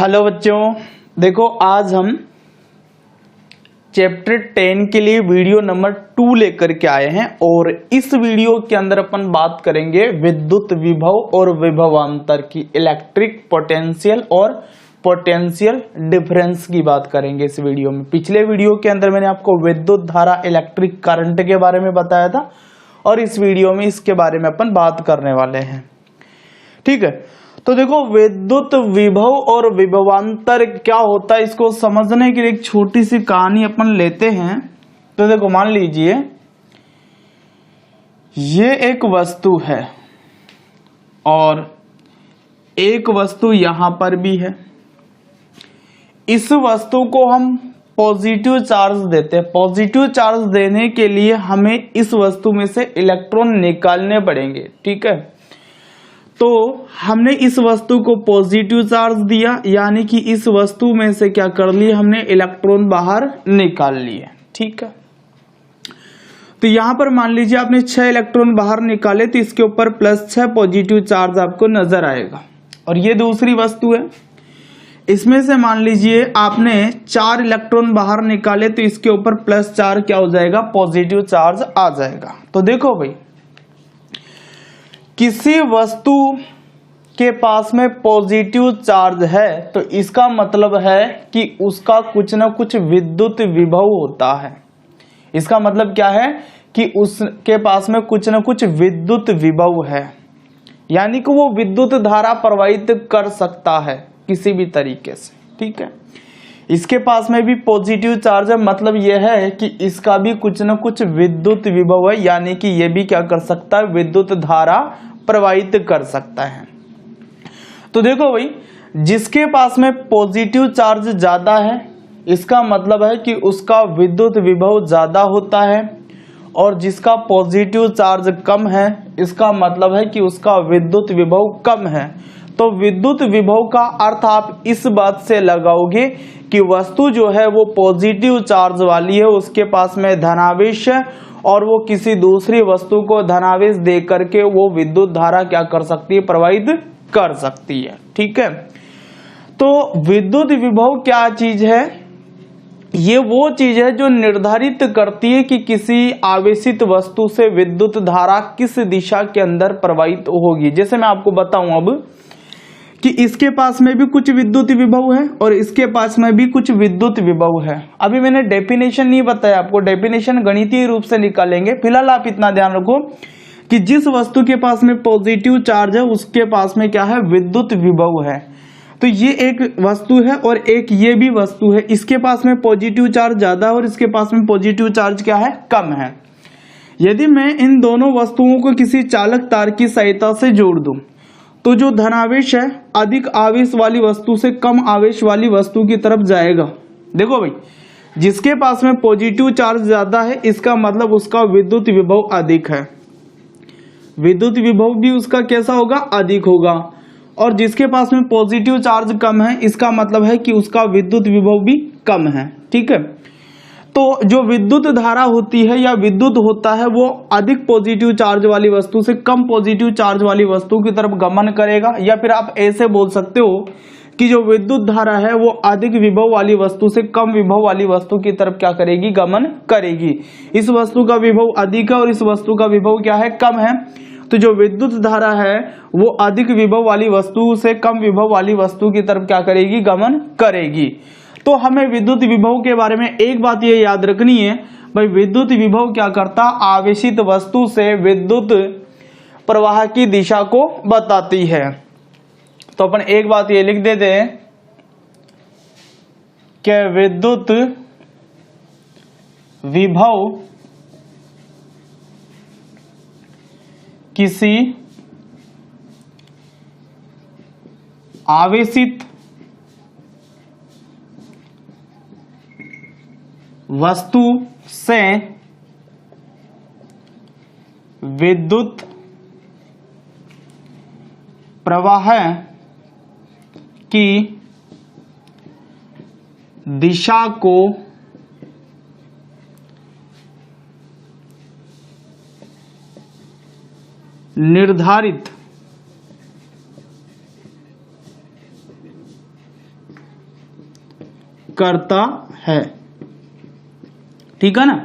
Hello बच्चों, देखो आज हम चैप्टर 10 के लिए वीडियो नंबर 2 लेकर के आए हैं और इस वीडियो के अंदर अपन बात करेंगे विद्युत विभव और विभवांतर की, इलेक्ट्रिक पोटेंशियल और पोटेंशियल डिफरेंस की बात करेंगे इस वीडियो में। पिछले वीडियो के अंदर मैंने आपको विद्युत धारा, इलेक्ट्रिक करंट के बारे में बताया था और इस वीडियो में इसके बारे में अपन बात करने वाले हैं। ठीक है, तो देखो विद्युत विभव और विभवांतर क्या होता है, इसको समझने के लिए एक छोटी सी कहानी अपन लेते हैं। तो देखो मान लीजिए ये एक वस्तु है और एक वस्तु यहां पर भी है। इस वस्तु को हम पॉजिटिव चार्ज देते हैं। पॉजिटिव चार्ज देने के लिए हमें इस वस्तु में से इलेक्ट्रॉन निकालने पड़ेंगे। ठीक है, तो हमने इस वस्तु को पॉजिटिव चार्ज दिया, यानी कि इस वस्तु में से क्या कर लिया, हमने इलेक्ट्रॉन बाहर निकाल लिए। ठीक है, तो यहां पर मान लीजिए आपने 6 इलेक्ट्रॉन बाहर निकाले तो इसके ऊपर +6 पॉजिटिव चार्ज आपको नजर आएगा। और ये दूसरी वस्तु है, इसमें से मान लीजिए आपने 4 इलेक्ट्रॉन बाहर निकाले तो इसके ऊपर +4 क्या हो जाएगा, पॉजिटिव चार्ज आ जाएगा। तो देखो भाई, किसी वस्तु के पास में पॉजिटिव चार्ज है तो इसका मतलब है कि उसका कुछ ना कुछ विद्युत विभव होता है। इसका मतलब क्या है कि उसके पास में कुछ ना कुछ विद्युत विभव है, यानी कि वो विद्युत धारा प्रवाहित कर सकता है किसी भी तरीके से। ठीक है, इसके पास में भी पॉजिटिव चार्ज है, मतलब यह है कि इसका भी कुछ न कुछ विद्युत विभव है, यानी कि यह भी क्या कर सकता है, विद्युत धारा प्रवाहित कर सकता है। तो देखो भाई, जिसके पास में पॉजिटिव चार्ज ज्यादा है इसका मतलब है कि उसका विद्युत विभव ज्यादा होता है, और जिसका पॉजिटिव चार्ज कम है इसका मतलब है कि उसका विद्युत विभव कम है। तो विद्युत विभव का अर्थ आप इस बात से लगाओगे कि वस्तु जो है वो पॉजिटिव चार्ज वाली है, उसके पास में धनावेश है और वो किसी दूसरी वस्तु को धनावेश दे करके वो विद्युत धारा क्या कर सकती है, प्रवाहित कर सकती है। ठीक है, तो विद्युत विभव क्या चीज है, ये वो चीज है जो निर्धारित करती है कि किसी आवेशित वस्तु से विद्युत धारा किस दिशा के अंदर प्रवाहित होगी। जैसे मैं आपको बताऊं अब कि इसके पास में भी कुछ विद्युत विभव है और इसके पास में भी कुछ विद्युत विभव है। अभी मैंने डेफिनेशन नहीं बताया आपको, डेफिनेशन गणितीय रूप से निकालेंगे। फिलहाल आप इतना ध्यान रखो कि जिस वस्तु के पास में पॉजिटिव चार्ज है उसके पास में क्या है, विद्युत विभव है। तो ये एक वस्तु है और एक ये भी वस्तु है, इसके पास में पॉजिटिव चार्ज ज्यादा है और इसके पास में पॉजिटिव चार्ज क्या है, कम है। यदि मैं इन दोनों वस्तुओं को किसी चालक तार की सहायता से जोड़ दूं तो जो धनावेश है अधिक आवेश वाली वस्तु से कम आवेश वाली वस्तु की तरफ जाएगा। देखो भाई, जिसके पास में पॉजिटिव चार्ज ज्यादा है इसका मतलब उसका विद्युत विभव अधिक है, विद्युत विभव भी उसका कैसा होगा, अधिक होगा। और जिसके पास में पॉजिटिव चार्ज कम है इसका मतलब है कि उसका विद्युत विभव भी कम है। ठीक है, तो जो विद्युत धारा होती है या विद्युत होता है वो अधिक पॉजिटिव चार्ज वाली वस्तु से कम पॉजिटिव चार्ज वाली वस्तु की तरफ गमन करेगा, या फिर आप ऐसे बोल सकते हो कि जो विद्युत धारा है वो अधिक विभव वाली वस्तु से कम विभव वाली वस्तु की तरफ क्या करेगी, गमन करेगी। इस वस्तु का विभव अधिक है और इस वस्तु का विभव क्या है, कम है। तो जो विद्युत धारा है वो अधिक विभव वाली वस्तु से कम विभव वाली वस्तु की तरफ क्या करेगी, गमन करेगी। तो हमें विद्युत विभव के बारे में एक बात ये याद रखनी है भाई, विद्युत विभव क्या करता, आवेशित वस्तु से विद्युत प्रवाह की दिशा को बताती है। तो अपन एक बात ये लिख देते हैं कि विद्युत विभव किसी आवेशित वस्तु से विद्युत प्रवाह की दिशा को निर्धारित करता है। ठीक है ना।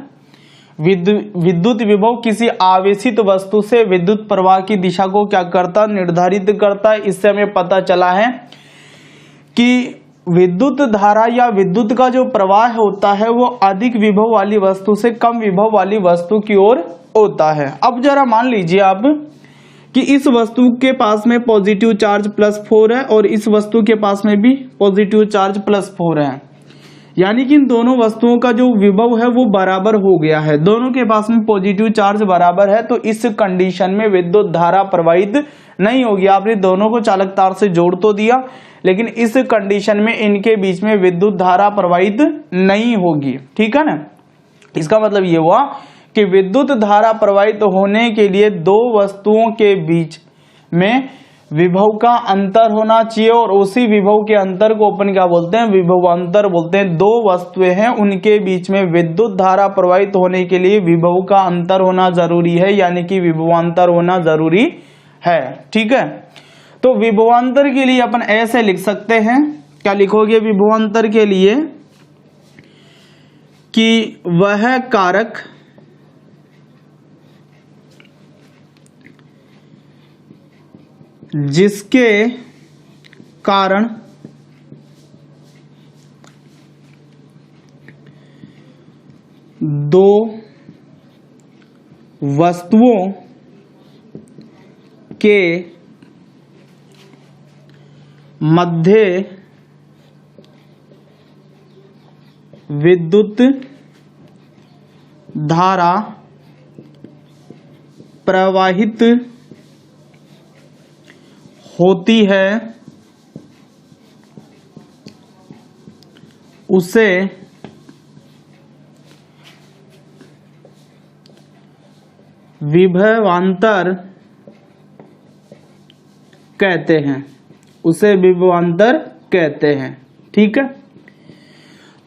विद्युत विभव किसी आवेशित वस्तु से विद्युत प्रवाह की दिशा को क्या करता, निर्धारित करता है। इससे हमें पता चला है कि विद्युत धारा या विद्युत का जो प्रवाह होता है वो अधिक विभव वाली वस्तु से कम विभव वाली वस्तु की ओर होता है। अब जरा मान लीजिए आप कि इस वस्तु के पास में पॉजिटिव चार्ज +4 है और इस वस्तु के पास में भी पॉजिटिव चार्ज +4 है, यानी कि इन दोनों वस्तुओं का जो विभव है वो बराबर हो गया है, दोनों के पास में पॉजिटिव चार्ज बराबर है। तो इस कंडीशन में विद्युत धारा प्रवाहित नहीं होगी। आपने दोनों को चालक तार से जोड़ तो दिया, लेकिन इस कंडीशन में इनके बीच में विद्युत धारा प्रवाहित नहीं होगी। ठीक है ना। इसका मतलब ये हुआ कि विद्युत धारा प्रवाहित होने के लिए दो वस्तुओं के बीच में विभव का अंतर होना चाहिए, और उसी विभव के अंतर को अपन क्या बोलते हैं, विभवांतर बोलते हैं। दो वस्तुएं हैं, उनके बीच में विद्युत धारा प्रवाहित होने के लिए विभव का अंतर होना जरूरी है, यानी कि विभवांतर होना जरूरी है। ठीक है। तो विभवांतर के लिए अपन ऐसे लिख सकते हैं, क्या लिखोगे विभवांतर के लिए, कि वह कारक जिसके कारण दो वस्तुओं के मध्य विद्युत धारा प्रवाहित होती है उसे विभवांतर कहते हैं, उसे विभवांतर कहते हैं। ठीक है।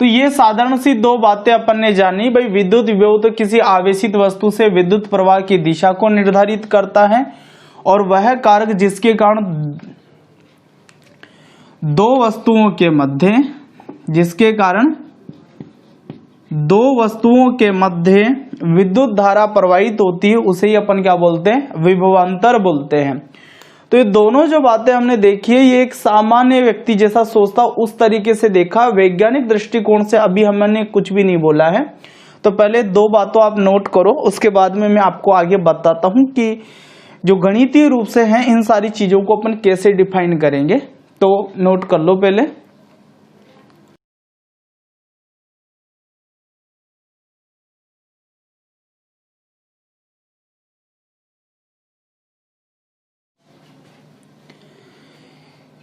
तो ये साधारण सी दो बातें अपन ने जानी भाई। विद्युत विभव तो किसी आवेशित वस्तु से विद्युत प्रवाह की दिशा को निर्धारित करता है, और वह कारक जिसके कारण दो वस्तुओं के मध्य, जिसके कारण दो वस्तुओं के मध्य विद्युत धारा प्रवाहित होती है, उसे ही अपन क्या बोलते हैं, विभवांतर बोलते हैं। तो ये दोनों जो बातें हमने देखी है, ये एक सामान्य व्यक्ति जैसा सोचता उस तरीके से देखा। वैज्ञानिक दृष्टिकोण से अभी हमने कुछ भी नहीं बोला है। तो पहले दो बातों आप नोट करो, उसके बाद में मैं आपको आगे बताता हूं कि जो गणितीय रूप से हैं इन सारी चीजों को अपन कैसे डिफाइन करेंगे। तो नोट कर लो पहले।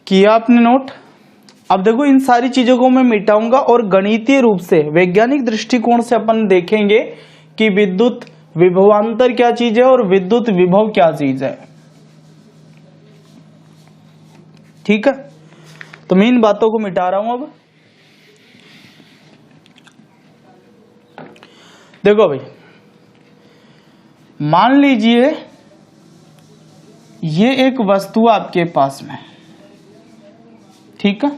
किया आपने नोट। अब देखो इन सारी चीजों को मैं मिटाऊंगा और गणितीय रूप से वैज्ञानिक दृष्टिकोण से अपन देखेंगे कि विद्युत विभवांतर क्या चीज है और विद्युत विभव क्या चीज है। ठीक है। तो मैं इन बातों को मिटा रहा हूं। अब देखो भाई, मान लीजिए ये एक वस्तु आपके पास में, ठीक है,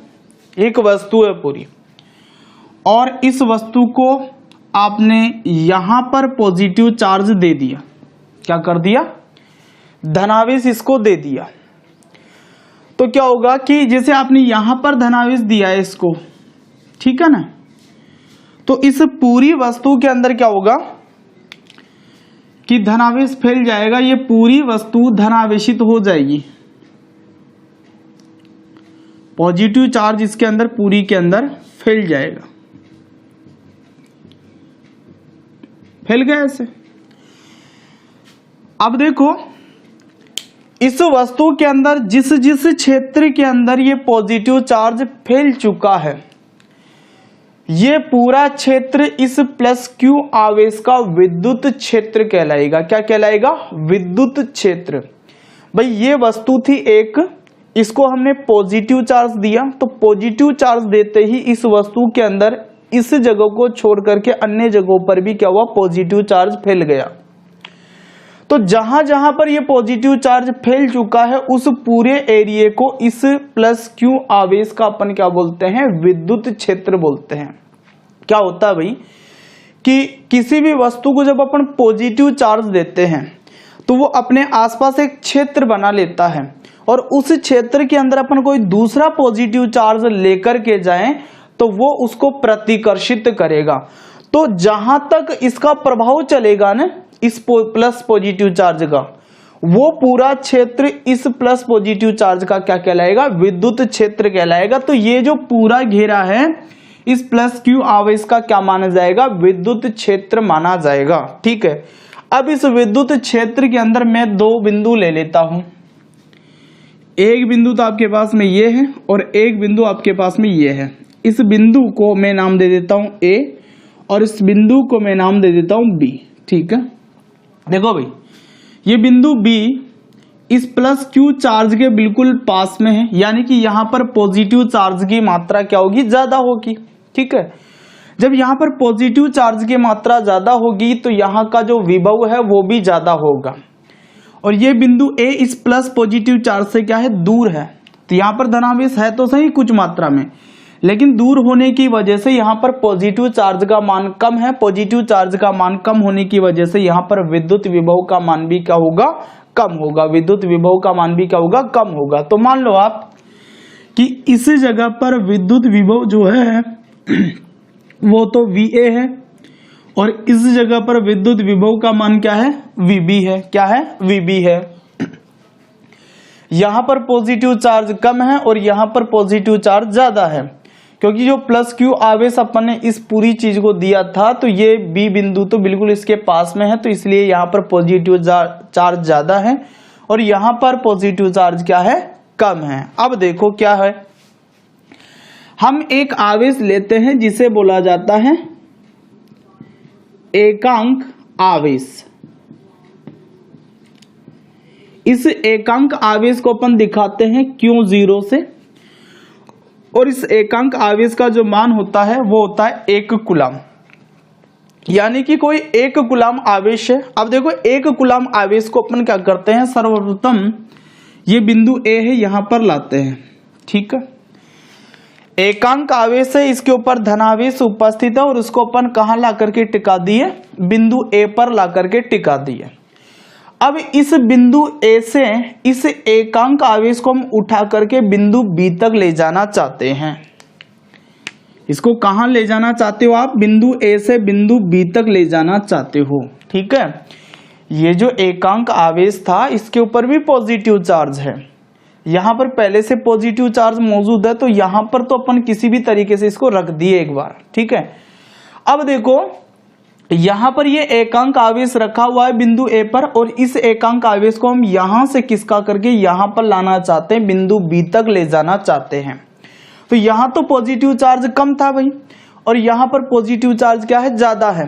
एक वस्तु है पूरी, और इस वस्तु को आपने यहां पर पॉजिटिव चार्ज दे दिया। क्या कर दिया, धनावेश इसको दे दिया। तो क्या होगा कि जैसे आपने यहां पर धनावेश दिया है इसको, ठीक है ना, तो इस पूरी वस्तु के अंदर क्या होगा कि धनावेश फैल जाएगा, ये पूरी वस्तु धनावेशित हो जाएगी। पॉजिटिव चार्ज इसके अंदर पूरी के अंदर फैल जाएगा। फैल गया ऐसे। अब देखो इस वस्तु के अंदर जिस जिस क्षेत्र के अंदर ये पॉजिटिव चार्ज फैल चुका है, ये पूरा क्षेत्र इस +Q आवेश का विद्युत क्षेत्र कहलाएगा। क्या कहलाएगा, विद्युत क्षेत्र। भाई ये वस्तु थी एक, इसको हमने पॉजिटिव चार्ज दिया, तो पॉजिटिव चार्ज देते ही इस वस्तु के अंदर इस जगह को छोड़ करके अन्य जगहों पर भी क्या हुआ, पॉजिटिव चार्ज फैल गया। तो जहां जहां पर ये पॉजिटिव चार्ज फैल चुका है उस पूरे एरिया को इस प्लस क्यू आवेश का अपन क्या बोलते हैं, विद्युत क्षेत्र बोलते हैं। क्या होता है भाई कि किसी भी वस्तु को जब अपन पॉजिटिव चार्ज देते हैं तो वो अपने आसपास एक क्षेत्र बना लेता है और उस क्षेत्र के अंदर अपन कोई दूसरा पॉजिटिव चार्ज लेकर के जाएं तो वो उसको प्रतिकर्षित करेगा। तो जहां तक इसका प्रभाव चलेगा ना इस प्लस पॉजिटिव चार्ज का, वो पूरा क्षेत्र इस प्लस पॉजिटिव चार्ज का क्या कहलाएगा, विद्युत क्षेत्र कहलाएगा। तो ये जो पूरा घेरा है इस प्लस क्यू आवेश का क्या माना जाएगा, विद्युत क्षेत्र माना जाएगा। ठीक है, अब इस विद्युत क्षेत्र के अंदर मैं दो बिंदु ले लेता हूं। एक बिंदु तो आपके पास में ये है और एक बिंदु आपके पास में ये है। इस बिंदु को मैं नाम दे देता हूं ए और इस बिंदु को मैं नाम दे देता हूं बी। ठीक है, देखो भाई ये बिंदु बी इस प्लस क्यू चार्ज के बिल्कुल पास में है, यानी कि यहां पर पॉजिटिव चार्ज की मात्रा क्या होगी, ज्यादा होगी। ठीक है, जब यहां पर पॉजिटिव चार्ज की मात्रा ज्यादा होगी तो यहां का जो विभव है वो भी ज्यादा होगा। और ये बिंदु ए इस प्लस पॉजिटिव चार्ज से क्या है, दूर है। तो यहां पर धनावेश है तो सही कुछ मात्रा में, लेकिन दूर होने की वजह से यहां पर पॉजिटिव चार्ज का मान कम है। पॉजिटिव चार्ज का मान कम होने की वजह से यहां पर विद्युत विभव का मान भी क्या होगा, कम होगा। विद्युत विभव का मान भी क्या होगा, कम होगा। तो मान लो आप कि इस जगह पर विद्युत विभव जो है वो तो VA है और इस जगह पर विद्युत विभव का मान क्या है, VB है। क्या है, VB है। यहां पर पॉजिटिव चार्ज कम है और यहां पर पॉजिटिव चार्ज ज्यादा है, क्योंकि जो प्लस क्यू आवेश अपन ने इस पूरी चीज को दिया था तो ये बी बिंदु तो बिल्कुल इसके पास में है, तो इसलिए यहां पर पॉजिटिव चार्ज ज्यादा है और यहां पर पॉजिटिव चार्ज क्या है, कम है। अब देखो क्या है, हम एक आवेश लेते हैं जिसे बोला जाता है एकांक आवेश। इस एकांक आवेश को अपन दिखाते हैं Q0 से और इस एकांक आवेश का जो मान होता है वो होता है 1 कूलम, यानी कि कोई 1 कूलम आवेश है। अब देखो 1 कूलम आवेश को अपन क्या करते हैं, सर्वप्रथम ये बिंदु ए है यहां पर लाते हैं। ठीक है, एकांक आवेश है, इसके ऊपर धनावेश उपस्थित है और उसको अपन कहां ला करके टिका दिए, बिंदु ए पर ला करके टिका दिए। अब इस बिंदु ए से इस एकांक आवेश को हम उठा करके बिंदु बी तक ले जाना चाहते हैं। इसको कहां ले जाना चाहते हो आप, बिंदु ए से बिंदु बी तक ले जाना चाहते हो। ठीक है, ये जो एकांक आवेश था इसके ऊपर भी पॉजिटिव चार्ज है, यहां पर पहले से पॉजिटिव चार्ज मौजूद है, तो यहां पर तो अपन किसी भी तरीके से इसको रख दिए एक बार। ठीक है, अब देखो यहां पर ये एकांक आवेश रखा हुआ है बिंदु ए पर और इस एकांक आवेश को हम यहां से किसका करके यहां पर लाना चाहते हैं, बिंदु बी तक ले जाना चाहते हैं। तो यहां तो पॉजिटिव चार्ज कम था भाई और यहां पर पॉजिटिव चार्ज क्या है, ज्यादा है।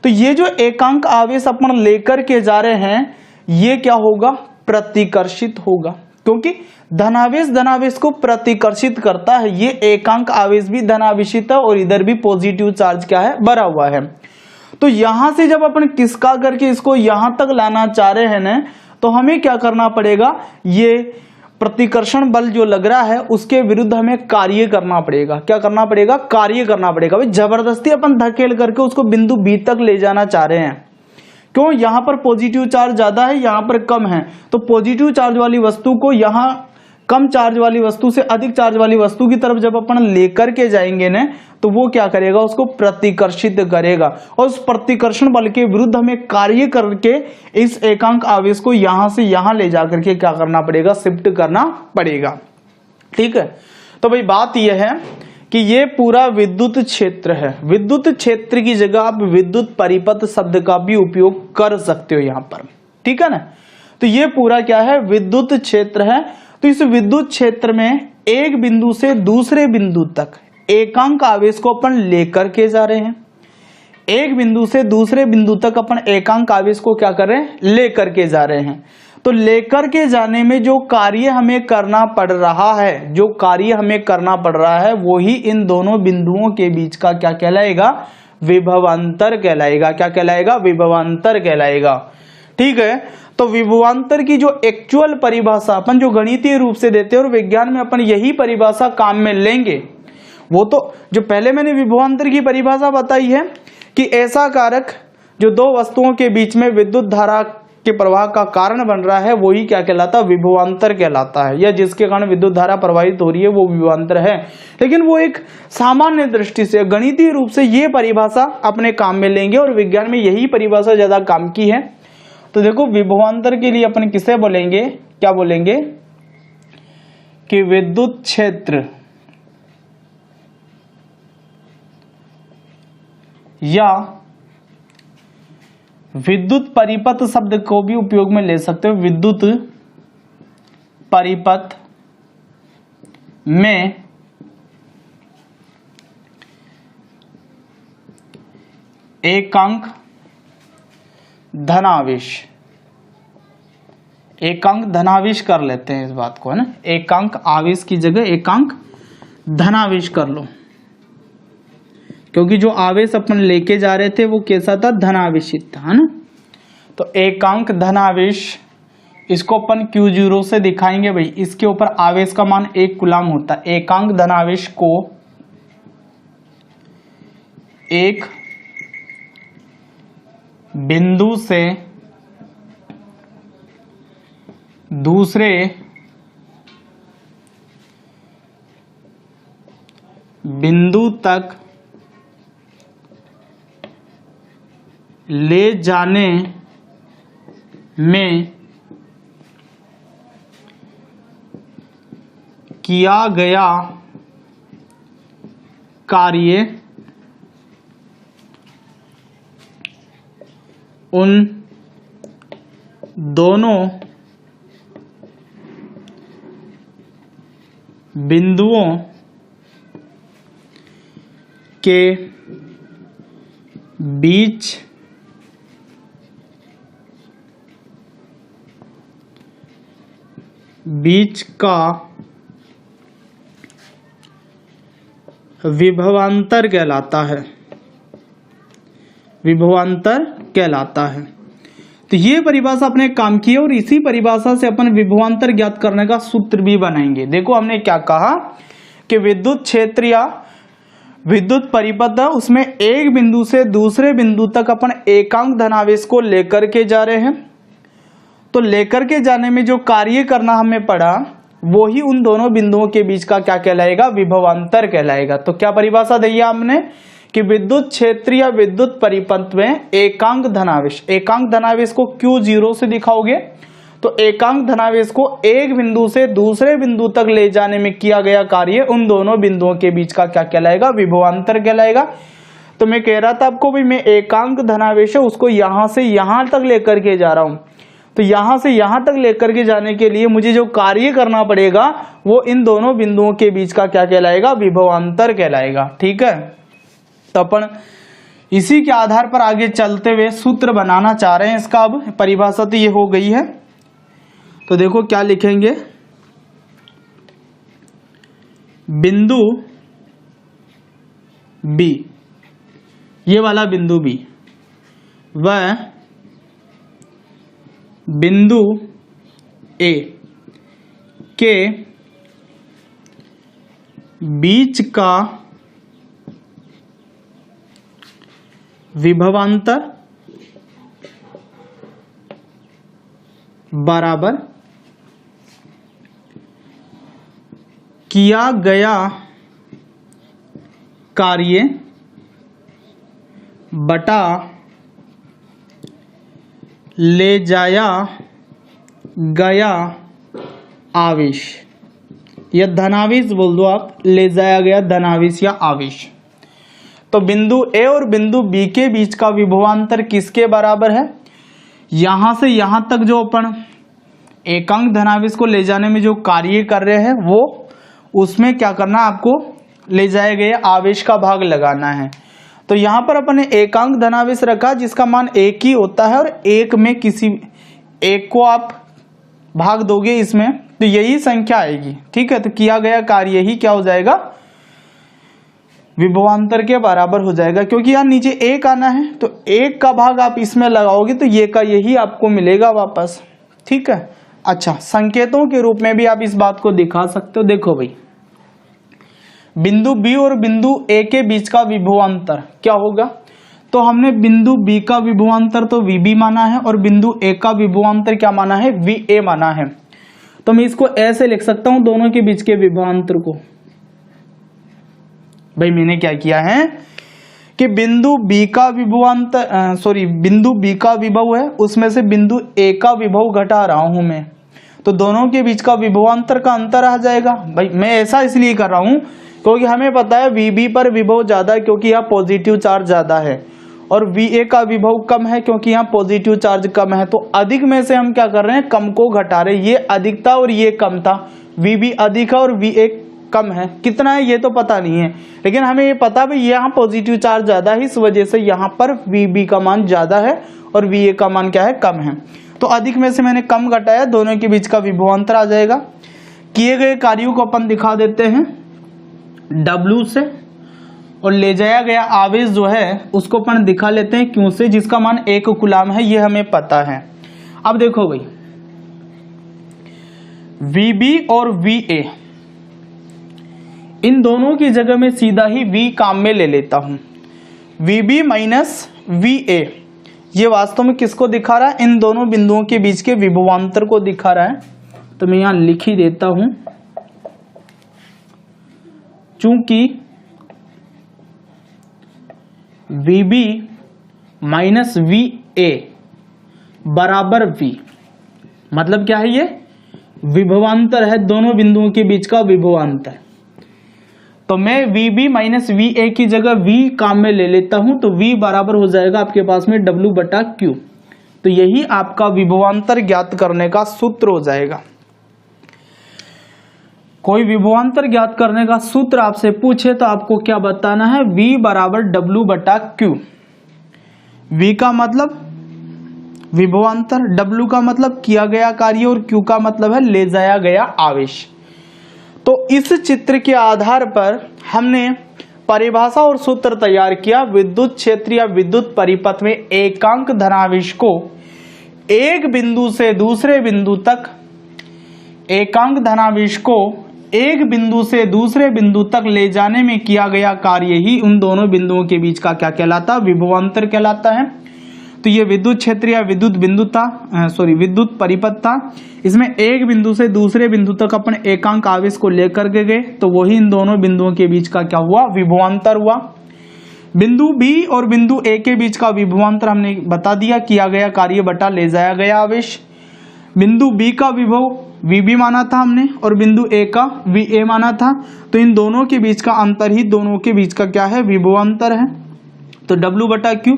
तो ये जो एकांक आवेश अपन लेकर के जा रहे हैं ये क्या होगा, प्रतिकर्षित होगा, क्योंकि धनावेश धनावेश को प्रतिकर्षित करता है। ये एकांक आवेश भी धनावेशित है और इधर भी पॉजिटिव चार्ज क्या है, भरा हुआ है। तो यहां से जब अपन किसका करके इसको यहां तक लाना चाह रहे हैं ना, तो हमें क्या करना पड़ेगा, ये प्रतिकर्षण बल जो लग रहा है उसके विरुद्ध हमें कार्य करना पड़ेगा। क्या करना पड़ेगा, कार्य करना पड़ेगा भाई। जबरदस्ती अपन धकेल करके उसको बिंदु बी तक ले जाना चाह रहे हैं, क्यों, यहां पर पॉजिटिव चार्ज ज्यादा है, यहां पर कम है। तो पॉजिटिव चार्ज वाली वस्तु को यहां कम चार्ज वाली वस्तु से अधिक चार्ज वाली वस्तु की तरफ जब अपन लेकर के जाएंगे ना, तो वो क्या करेगा, उसको प्रतिकर्षित करेगा और उस प्रतिकर्षण बल के विरुद्ध हमें कार्य करके इस एकांक आवेश को यहां से यहां ले जाकर के क्या करना पड़ेगा, शिफ्ट करना पड़ेगा। ठीक है, तो भाई बात यह है कि ये पूरा विद्युत क्षेत्र है। विद्युत क्षेत्र की जगह आप विद्युत परिपथ शब्द का भी उपयोग कर सकते हो यहां पर। ठीक है ना, तो ये पूरा क्या है, विद्युत क्षेत्र है। तो इस विद्युत क्षेत्र में एक बिंदु से दूसरे बिंदु तक एकांक आवेश को अपन लेकर के जा रहे हैं। एक बिंदु से दूसरे बिंदु तक अपन एकांक आवेश को क्या कर रहे हैं, लेकर के जा रहे हैं। तो लेकर के जाने में जो कार्य हमें करना पड़ रहा है, जो कार्य हमें करना पड़ रहा है वो ही इन दोनों बिंदुओं के बीच का क्या कहलाएगा, विभवांतर कहलाएगा। क्या कहलाएगा, विभवांतर कहलाएगा। ठीक है। तो विभवांतर की जो एक्चुअल परिभाषा अपन जो गणितीय रूप से देते हैं और विज्ञान में अपन यही परिभाषा काम में लेंगे, वो तो जो पहले मैंने विभवांतर की परिभाषा बताई है कि ऐसा कारक जो दो वस्तुओं के बीच में विद्युत धारा के प्रवाह का कारण बन रहा है वही क्या कहलाता है, विभवांतर कहलाता है, या जिसके कारण विद्युत धारा प्रवाहित हो रही है वो विभवांतर है। लेकिन वो एक सामान्य दृष्टि से गणितीय रूप से ये परिभाषा अपने काम में लेंगे और विज्ञान में यही परिभाषा ज्यादा काम की है। तो देखो विभवांतर के लिए अपन किसे बोलेंगे, क्या बोलेंगे कि विद्युत क्षेत्र या विद्युत परिपथ शब्द को भी उपयोग में ले सकते हो। विद्युत परिपथ में एकांक धनावेश, एकांक धनावेश कर लेते हैं इस बात को, है ना। एकांक आवेश की जगह एकांक धनावेश कर लो, क्योंकि जो आवेश अपन लेके जा रहे थे वो कैसा था, धनावेशित था, है ना। तो एकांक धनावेश, इसको अपन Q0 से दिखाएंगे भाई। इसके ऊपर आवेश का मान 1 कूलम होता है। एकांक धनावेश को एक बिंदु से दूसरे बिंदु तक ले जाने में किया गया कार्य उन दोनों बिंदुओं के बीच का विभवांतर कहलाता है, विभवांतर कहलाता है। तो ये परिभाषा अपने काम की है और इसी परिभाषा से अपन विभवांतर ज्ञात करने का सूत्र भी बनाएंगे। देखो हमने क्या कहा कि विद्युत क्षेत्र या विद्युत परिपथ उसमें एक बिंदु से दूसरे बिंदु तक अपन एकांक धनावेश को लेकर के जा रहे हैं। तो लेकर के जाने में जो कार्य करना हमें पड़ा वो ही उन दोनों बिंदुओं के बीच का क्या कहलाएगा, विभवांतर कहलाएगा। तो क्या परिभाषा दी हमने कि विद्युत क्षेत्र या विद्युत परिपथ में एकांक धनावेश, एकांक धनावेश को Q0 से दिखाओगे तो एकांक धनावेश को एक बिंदु से दूसरे बिंदु तक ले जाने में किया गया कार्य उन दोनों बिंदुओं के बीच का क्या कहलाएगा, विभवांतर कहलाएगा। तो मैं कह रहा था आपको भी मैं एकांक धनावेश है उसको यहां से यहां तक लेकर के जा रहा हूं। तो यहां से यहां तक लेकर के जाने के लिए मुझे जो कार्य करना पड़ेगा वो इन दोनों बिंदुओं के बीच का क्या कहलाएगा, विभवांतर कहलाएगा। ठीक है। तो अपन इसी के आधार पर आगे चलते हुए सूत्र बनाना चाह रहे हैं इसका। अब परिभाषा तो ये हो गई है, तो देखो क्या लिखेंगे, बिंदु बी, ये वाला बिंदु बी वह बिंदु ए के बीच का विभवांतर बराबर किया गया कार्य बटा ले जाया गया आवेश, या धनावेश बोल दो आप, ले जाया गया धनावेश या आवेश। तो बिंदु ए और बिंदु बी के बीच का विभवांतर किसके बराबर है, यहां से यहां तक जो अपन एकांक धनावेश को ले जाने में जो कार्य कर रहे हैं वो उसमें क्या करना है, आपको ले जाए गए आवेश का भाग लगाना है। तो यहां पर अपन ने एकांक धनावेश रखा जिसका मान एक ही होता है और एक में किसी एक को आप भाग दोगे इसमें तो यही संख्या आएगी। ठीक है। तो किया गया कार्य ही क्या हो जाएगा, विभवांतर के बराबर हो जाएगा, क्योंकि यहाँ नीचे एक आना है तो एक का भाग आप इसमें लगाओगे तो ये का यही आपको मिलेगा वापस। ठीक है। अच्छा, संकेतों के रूप में भी आप इस बात को दिखा सकते हो। देखो भाई, बिंदु बी और बिंदु ए के बीच का विभवांतर क्या होगा? तो हमने बिंदु बी का विभवांतर तो VB माना है और बिंदु ए का विभवांतर क्या माना है? VA माना है। तो मैं इसको ऐसे लिख सकता हूं दोनों के बीच के विभवांतर को। भाई मैंने क्या किया है कि बिंदु बी का विभवांतर बिंदु बी का विभव है, उसमें से बिंदु ए का विभव घटा रहा हूं मैं, तो दोनों के बीच का विभवांतर का अंतर आ जाएगा। भाई मैं ऐसा इसलिए कर रहा हूं क्योंकि हमें पता है VB पर विभव ज्यादा है क्योंकि यहाँ पॉजिटिव चार्ज ज्यादा है, और VA का विभव कम है क्योंकि यहाँ पॉजिटिव चार्ज कम है। तो अधिक में से हम क्या कर रहे हैं? कम को घटा रहे हैं। ये अधिक था और ये कम था, VB अधिक है और VA कम है। कितना है ये तो पता नहीं है, लेकिन हमें ये पता भाई यहाँ पॉजिटिव चार्ज ज्यादा है, इस वजह से यहाँ पर VB का मान ज्यादा है और VA का मान क्या है? कम है। तो अधिक में से मैंने कम घटाया, दोनों के बीच का विभवांतर आ जाएगा। किए गए कार्यों को अपन दिखा देते हैं W से, और ले जाया गया आवेश जो है उसको अपन दिखा लेते हैं Q से, जिसका मान 1 कूलाम है, ये हमें पता है। अब देखो भाई, VB और VA इन दोनों की जगह में सीधा ही V काम में ले लेता हूं। VB माइनस VA ये वास्तव में किसको दिखा रहा है? इन दोनों बिंदुओं के बीच के विभवांतर को दिखा रहा है। तो मैं यहां लिख ही देता हूं, चूंकि VB माइनस VA बराबर V, मतलब क्या है? ये विभवांतर है, दोनों बिंदुओं के बीच का विभवांतर। तो मैं VB माइनस VA की जगह V काम में ले लेता हूं, तो V बराबर हो जाएगा आपके पास में W बटा Q। तो यही आपका विभवांतर ज्ञात करने का सूत्र हो जाएगा। कोई विभवांतर ज्ञात करने का सूत्र आपसे पूछे तो आपको क्या बताना है? V बराबर W बटा Q। V का मतलब विभवांतर, W का मतलब किया गया कार्य और Q का मतलब है ले जाया गया आवेश। तो इस चित्र के आधार पर हमने परिभाषा और सूत्र तैयार किया। विद्युत क्षेत्र या विद्युत परिपथ में एकांक धनावेश को एक बिंदु से दूसरे बिंदु तक, एकांक धनावेश को एक बिंदु से दूसरे बिंदु तक ले जाने में किया गया कार्य ही उन दोनों बिंदुओं के बीच का क्या कहलाता? विभवांतर कहलाता है। तो ये विद्युत क्षेत्र या विद्युत बिंदु था, विद्युत परिपथ था। इसमें एक बिंदु से दूसरे बिंदु तक अपन एकांक आवेश को लेकर के गए, तो वही इन दोनों बिंदुओं के बीच का क्या हुआ? विभवांतर हुआ। बिंदु B और बिंदु A के बीच का विभवांतर हमने बता दिया, किया गया कार्य बटा ले जाया गया आवेश। बिंदु B का विभव VB माना था हमने और बिंदु A का VA माना था, तो इन दोनों के बीच का अंतर ही दोनों के बीच का क्या है? विभवांतर है। तो W बटा Q,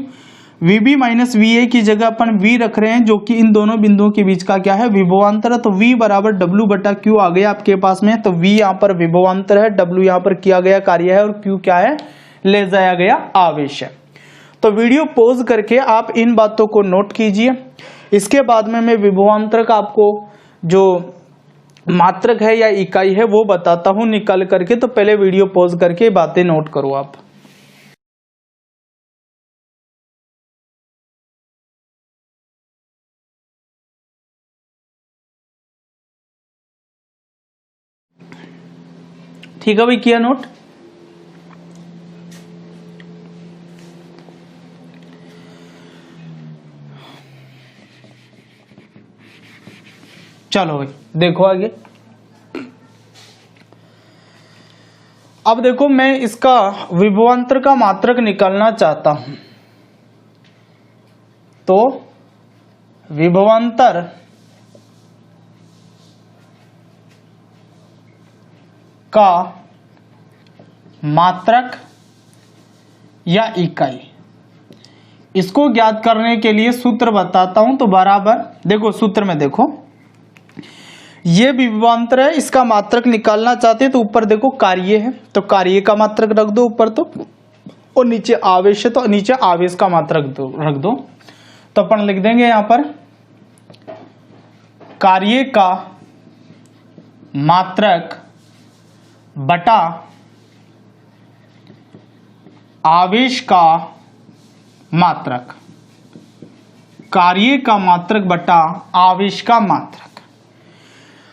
VB माइनस VA की जगह अपन V रख रहे हैं, जो कि इन दोनों बिंदुओं के बीच का क्या है? विभवांतर है। तो V बराबर W बटा Q आ गया आपके पास में। तो V यहाँ पर विभवांतर है, W यहाँ पर किया गया कार्य है और Q क्या है? ले जाया गया आवेश है। तो वीडियो पॉज करके आप इन बातों को नोट कीजिए। इसके बाद में मैं विभवांतर का आपको जो मात्रक है या इकाई है वो बताता हूं निकल करके। तो पहले वीडियो पॉज करके बातें नोट करो आप। ठीक है भाई, किया नोट? चलो भाई देखो आगे। अब देखो, मैं इसका विभवांतर का मात्रक निकालना चाहता हूं, तो विभवांतर का मात्रक या इकाई, इसको ज्ञात करने के लिए सूत्र बताता हूं। तो बराबर देखो, सूत्र में देखो, ये विभवांतर है, इसका मात्रक निकालना चाहते हैं तो ऊपर देखो कार्य है, तो कार्य का मात्रक रख दो ऊपर, तो और नीचे आवेश है तो नीचे आवेश का मात्रक रख दो। तो अपन लिख देंगे यहां पर कार्य का मात्रक बटा आवेश का मात्रक, कार्य का मात्रक बटा आवेश का मात्रक।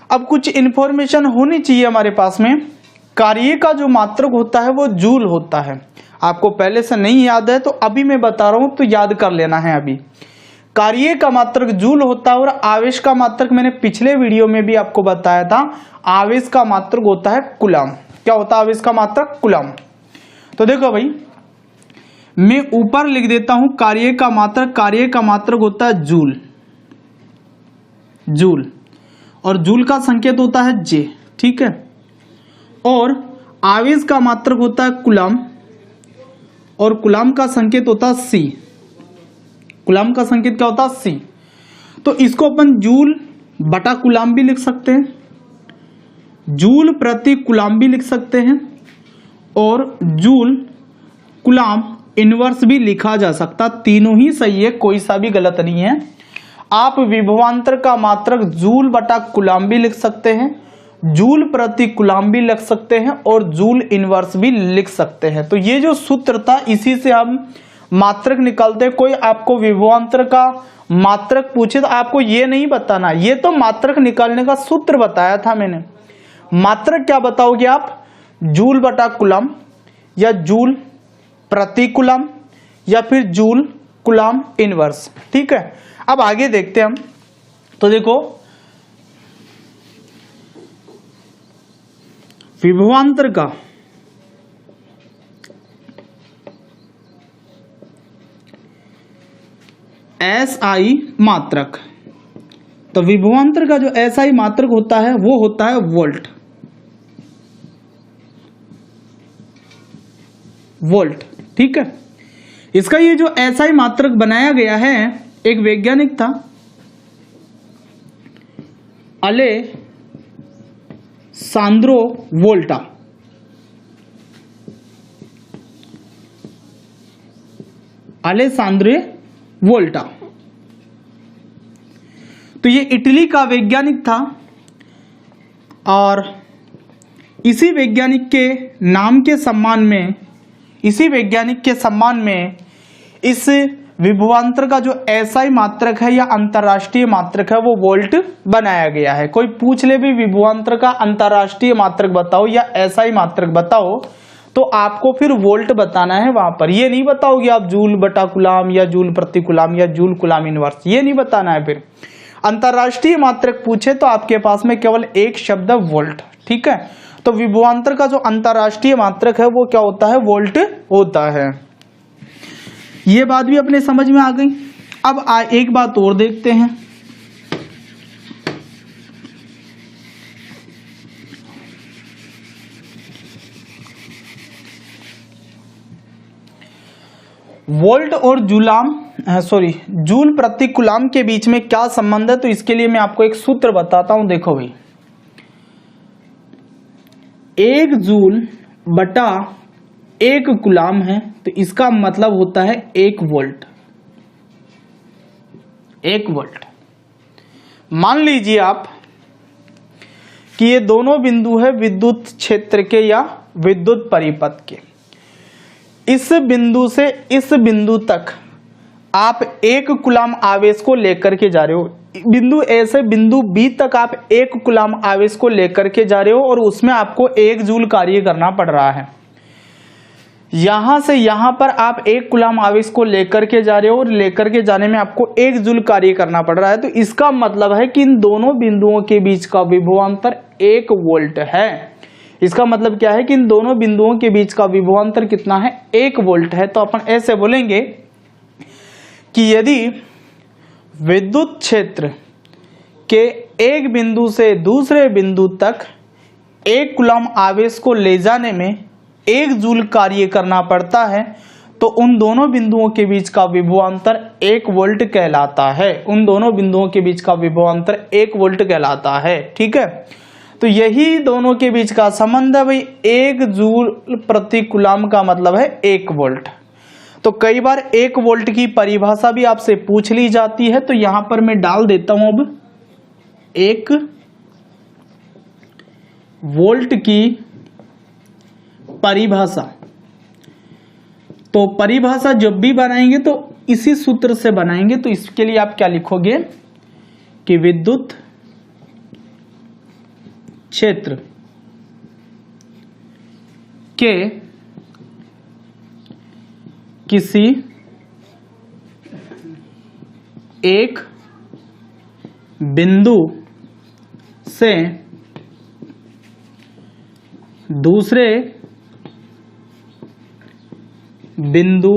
अब कुछ इंफॉर्मेशन होनी चाहिए हमारे पास में। कार्य का जो मात्रक होता है वो जूल होता है। आपको पहले से नहीं याद है तो अभी मैं बता रहा हूं तो याद कर लेना है। अभी कार्य का मात्रक जूल होता है और आवेश का मात्रक मैंने पिछले वीडियो में भी आपको बताया था, आवेश का मात्रक होता है कूलम। क्या होता है आवेश का मात्रक? कूलम। तो देखो भाई, मैं ऊपर लिख देता हूं कार्य का मात्रक। कार्य का मात्रक होता है जूल, जूल, और जूल का संकेत होता है जे, ठीक है। और आवेश का मात्रक होता है कूलम, और कूलम का संकेत होता है सी। कूलम का संकेत क्या होता है? सी। तो इसको अपन जूल बटा कूलम भी लिख सकते हैं, जूल प्रति कूलम भी लिख सकते हैं, और जूल कूलम इनवर्स भी लिखा जा सकता। तीनों ही सही है, कोई सा भी गलत नहीं है। आप विभवांतर का मात्रक जूल बटा कूलम भी लिख सकते हैं, जूल प्रति कूलम भी लिख सकते हैं, और जूल इनवर्स भी लिख सकते हैं। तो ये जो सूत्र था इसी से हम मात्रक निकालते हैं। कोई आपको विभवांतर का मात्रक पूछे तो आपको ये नहीं बताना, ये तो मात्रक निकालने का सूत्र बताया था मैंने। मात्रक क्या बताओगे आप? जूल बटा कूलम, या जूल प्रति कूलम, या फिर जूल कूलम इनवर्स, ठीक है। अब आगे देखते हैं हम। तो देखो, विभवांतर का एसआई मात्रक, तो विभवांतर का जो एसआई मात्रक होता है वो होता है वोल्ट, वोल्ट, ठीक है। इसका ये जो एसआई मात्रक बनाया गया है, एक वैज्ञानिक था अलेसांद्रो वोल्टा। अलेसांद्रो वोल्टा, तो ये इटली का वैज्ञानिक था, और इसी वैज्ञानिक के नाम के सम्मान में, इसी वैज्ञानिक के सम्मान में इस विभवांतर का जो एसआई मात्रक है या अंतरराष्ट्रीय मात्रक है वो वोल्ट बनाया गया है। कोई पूछ ले भी विभवांतर का अंतरराष्ट्रीय मात्रक बताओ या एसआई मात्रक बताओ, तो आपको फिर वोल्ट बताना है वहां पर। ये नहीं बताओगे आप जूल बटा कूलम या जूल प्रति कूलम या जूल कूलम इनवर्स, ये नहीं बताना है। फिर अंतरराष्ट्रीय मात्रक पूछे तो आपके पास में केवल एक शब्द है वोल्ट, ठीक है। तो विभवांतर का जो अंतरराष्ट्रीय मात्रक है वो क्या होता है? वोल्ट होता है। ये बात भी अपने समझ में आ गई। अब एक बात और देखते हैं। वोल्ट और जूल प्रति कूलम के बीच में क्या संबंध है? तो इसके लिए मैं आपको एक सूत्र बताता हूं। देखो भाई, 1 जूल बटा 1 कूलम है, तो इसका मतलब होता है 1 वोल्ट। 1 वोल्ट। मान लीजिए आप कि ये दोनों बिंदु है विद्युत क्षेत्र के या विद्युत परिपथ के। इस बिंदु से इस बिंदु तक आप 1 कूलम आवेश को लेकर के जा रहे हो। बिंदु ए से बिंदु बी तक आप 1 कूलम आवेश को लेकर के जा रहे हो, और उसमें आपको 1 जूल कार्य करना पड़ रहा है। यहां से यहां पर आप 1 कूलम आवेश को लेकर के जा रहे हो, और लेकर के जाने में आपको 1 जूल कार्य करना पड़ रहा है। तो इसका मतलब है कि इन दोनों बिंदुओं के बीच का विभवांतर 1 वोल्ट है। इसका मतलब क्या है कि इन दोनों बिंदुओं के बीच का विभवांतर कितना है? 1 वोल्ट है। तो अपन ऐसे बोलेंगे कि यदि विद्युत क्षेत्र के एक बिंदु से दूसरे बिंदु तक 1 कूलम आवेश को ले जाने में 1 जूल कार्य करना पड़ता है, तो उन दोनों बिंदुओं के बीच का विभवांतर 1 वोल्ट कहलाता है। उन दोनों बिंदुओं के बीच का विभवांतर 1 वोल्ट कहलाता है, ठीक है। तो यही दोनों के बीच का संबंध है भाई। 1 जूल प्रति कूलम का मतलब है 1 वोल्ट। तो कई बार 1 वोल्ट की परिभाषा भी आपसे पूछ ली जाती है, तो यहां पर मैं डाल देता हूं अब 1 वोल्ट की परिभाषा। तो परिभाषा जब भी बनाएंगे तो इसी सूत्र से बनाएंगे। तो इसके लिए आप क्या लिखोगे कि विद्युत क्षेत्र के किसी एक बिंदु से दूसरे बिंदु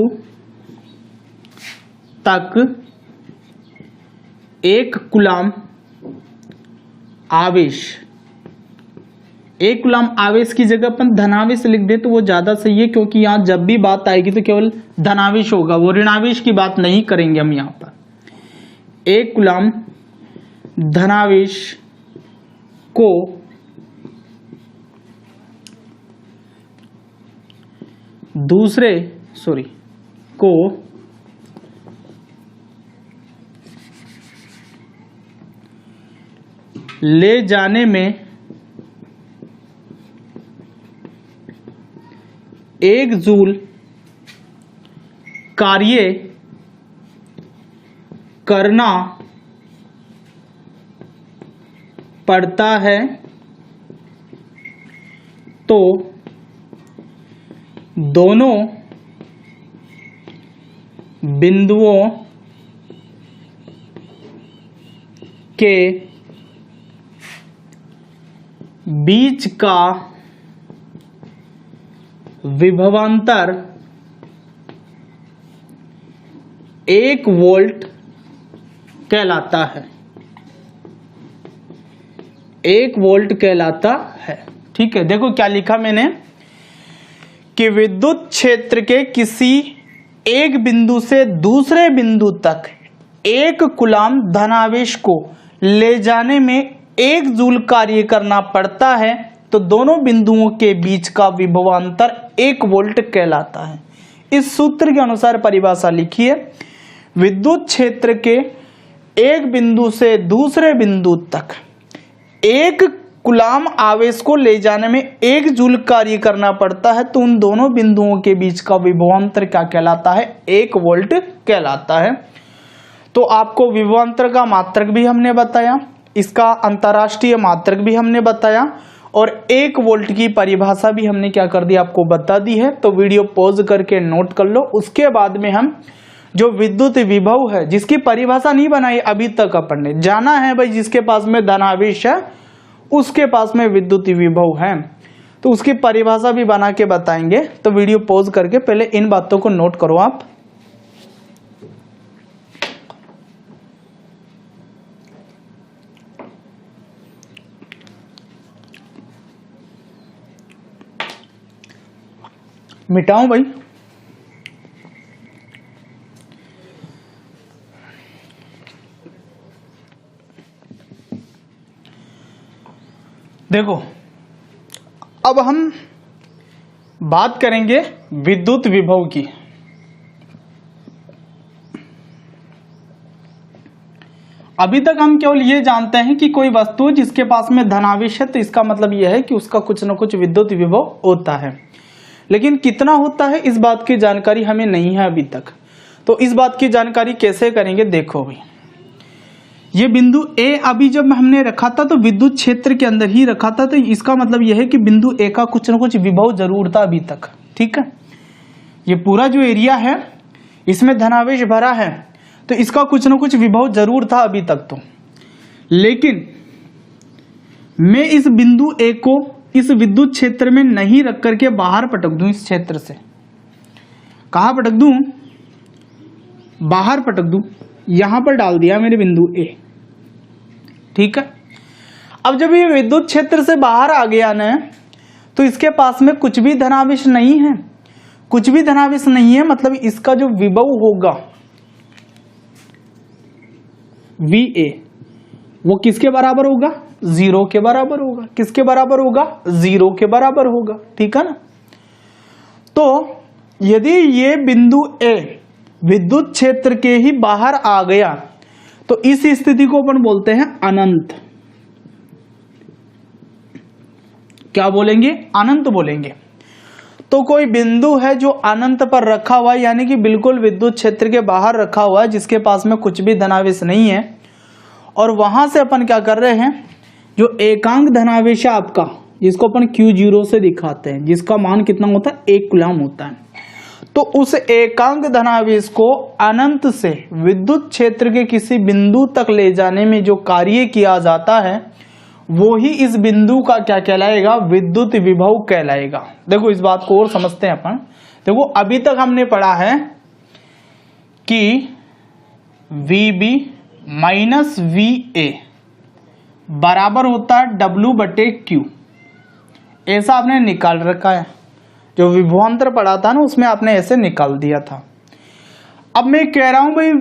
तक एक कूलम आवेश, एक कूलम आवेश की जगह अपन धनावेश लिख दे तो वो ज्यादा सही है, क्योंकि यहां जब भी बात आएगी तो केवल धनावेश होगा, वो ऋणावेश की बात नहीं करेंगे हम यहां पर। एक कूलम धनावेश को दूसरे को ले जाने में एक जूल कार्य करना पड़ता है, तो दोनों बिंदुओं के बीच का विभवांतर 1 वोल्ट कहलाता है, 1 वोल्ट कहलाता है। ठीक है, देखो क्या लिखा मैंने कि विद्युत क्षेत्र के किसी एक बिंदु से दूसरे बिंदु तक एक कूलम धनावेश को ले जाने में 1 जूल कार्य करना पड़ता है, तो दोनों बिंदुओं के बीच का विभवांतर 1 वोल्ट कहलाता है। इस सूत्र के अनुसार परिभाषा लिखिए, विद्युत क्षेत्र के एक बिंदु से दूसरे बिंदु तक एक कूलम आवेश को ले जाने में 1 जूल कार्य करना पड़ता है, तो उन दोनों बिंदुओं के बीच का विभवांतर क्या कहलाता है? 1 वोल्ट कहलाता है। तो आपको विभवांतर का मात्रक भी हमने बताया, इसका अंतरराष्ट्रीय मात्रक भी हमने बताया, और 1 वोल्ट की परिभाषा भी हमने क्या कर दी, आपको बता दी है। तो वीडियो पॉज करके नोट कर लो। उसके बाद में हम जो विद्युत विभव है, जिसकी परिभाषा नहीं बनाई अभी तक अपन ने, जाना है भाई जिसके पास में धनावेश है उसके पास में विद्युत विभव है, तो उसकी परिभाषा भी बना के बताएंगे। तो वीडियो पॉज करके पहले इन बातों को नोट करो आप। मिटाऊं भाई? देखो, अब हम बात करेंगे विद्युत विभव की। अभी तक हम केवल ये जानते हैं कि कोई वस्तु जिसके पास में धनावेश है, तो इसका मतलब यह है कि उसका कुछ न कुछ विद्युत विभव होता है, लेकिन कितना होता है इस बात की जानकारी हमें नहीं है अभी तक। तो इस बात की जानकारी कैसे करेंगे? देखो भाई, ये बिंदु ए अभी जब हमने रखा था तो विद्युत क्षेत्र के अंदर ही रखा था, तो इसका मतलब यह है कि बिंदु ए का कुछ न कुछ विभव जरूर था अभी तक। ठीक है, ये पूरा जो एरिया है इसमें धनावेश भरा है, तो इसका कुछ न कुछ विभव जरूर था अभी तक तो। लेकिन मैं इस बिंदु ए को इस विद्युत क्षेत्र में नहीं रख करके बाहर पटक दूं, इस क्षेत्र से कहां पटक दूं? बाहर पटक दूं, यहां पर डाल दिया मेरे बिंदु ए। ठीक है, अब जब ये विद्युत क्षेत्र से बाहर आ गया ना, तो इसके पास में कुछ भी धनावेश नहीं है, कुछ भी धनावेश नहीं है, मतलब इसका जो विभव होगा VA वो किसके बराबर होगा? 0 के बराबर होगा। किसके बराबर होगा? 0 के बराबर होगा। ठीक है ना? तो यदि ये बिंदु A विद्युत क्षेत्र के ही बाहर आ गया, तो इस स्थिति को अपन बोलते हैं अनंत। क्या बोलेंगे? अनंत बोलेंगे। तो कोई बिंदु है जो अनंत पर रखा हुआ है, यानी कि बिल्कुल विद्युत क्षेत्र के बाहर रखा हुआ है, जिसके पास में कुछ भी धनावेश नहीं है, और वहां से अपन क्या कर रहे हैं, जो एकांक धनावेश है आपका, जिसको अपन Q0 से दिखाते हैं, जिसका मान कितना होता है, 1 कूलम होता है। तो उस एकांक धनावेश को अनंत से विद्युत क्षेत्र के किसी बिंदु तक ले जाने में जो कार्य किया जाता है, वो ही इस बिंदु का क्या कहलाएगा, विद्युत विभव कहलाएगा। देखो इस बात को और समझते हैं अपन। देखो अभी तक हमने पढ़ा है कि VB माइनस VA बराबर होता है W/Q, ऐसा आपने निकाल रखा है। जो विभवांतर पढ़ा था ना, उसमें आपने ऐसे निकाल दिया था। अब मैं कह रहा हूं भाई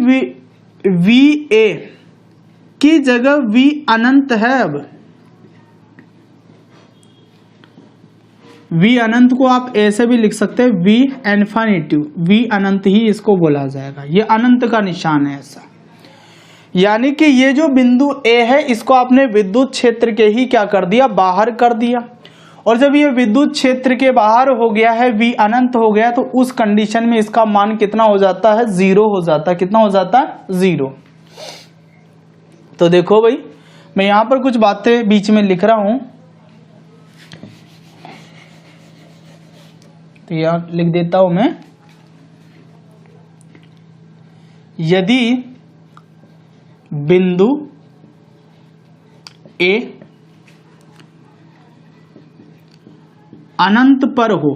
VA की जगह V अनंत है। अब V अनंत को आप ऐसे भी लिख सकते हैं, V इन्फिनिटी, V अनंत ही इसको बोला जाएगा, ये अनंत का निशान है ऐसा। यानी कि ये जो बिंदु A है, इसको आपने विद्युत क्षेत्र के ही क्या कर दिया, बाहर कर दिया। और जब ये विद्युत क्षेत्र के बाहर हो गया है, V अनंत हो गया, तो उस कंडीशन में इसका मान कितना हो जाता है, 0 हो जाता है। कितना हो जाता है, 0। तो देखो भाई, मैं यहां पर कुछ बातें बीच में लिख रहा हूं, तो यहां लिख देता हूं मैं, यदि बिंदु A अनंत पर हो,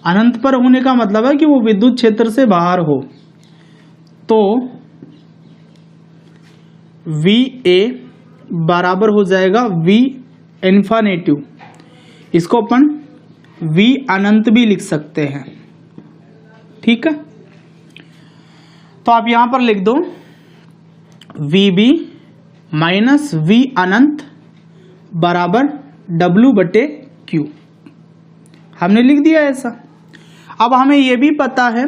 अनंत पर होने का मतलब है कि वो विद्युत क्षेत्र से बाहर हो, तो VA बराबर हो जाएगा V इन्फिनिटी। इसको अपन V अनंत भी लिख सकते हैं, ठीक है। तो आप यहां पर लिख दो VB माइनस V अनंत बराबर W/Q, हमने लिख दिया ऐसा। अब हमें यह भी पता है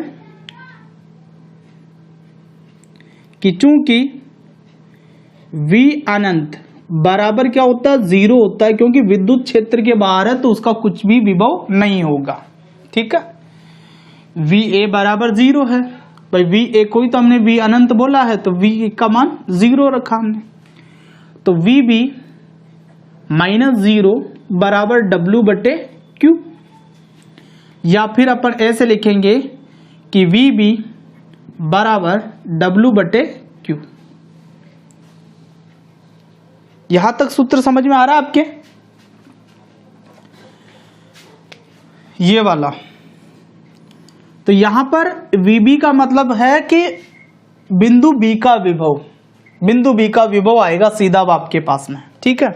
कि चूंकि V अनंत बराबर क्या होता है, 0 होता है, क्योंकि विद्युत क्षेत्र के बाहर है, तो उसका कुछ भी विभव नहीं होगा, ठीक है। VA बराबर 0 है भाई, VA को ही तो हमने V अनंत बोला है, तो V का मान 0 रखा हमने। तो VB माइनस 0 बराबर W/Q, या फिर अपन ऐसे लिखेंगे कि VB बराबर W/Q। यहां तक सूत्र समझ में आ रहा है आपके, ये वाला। तो यहां पर VB का मतलब है कि बिंदु B का विभव, बिंदु B का विभव आएगा सीधा आपके पास में, ठीक है।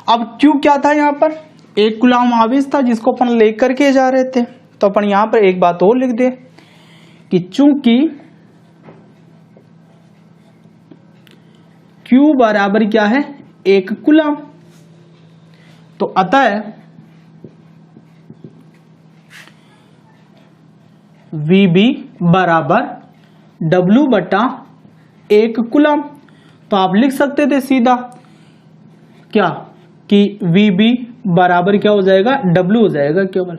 अब Q क्या था, यहां पर 1 कूलम आवेश था, जिसको अपन लेकर के जा रहे थे। तो अपन यहां पर एक बात और लिख दे कि चूंकि Q बराबर क्या है, 1 कूलम, तो अतः VB बराबर W/1 कूलम। तो आप लिख सकते थे सीधा क्या, कि VB बराबर क्या हो जाएगा, W हो जाएगा केवल।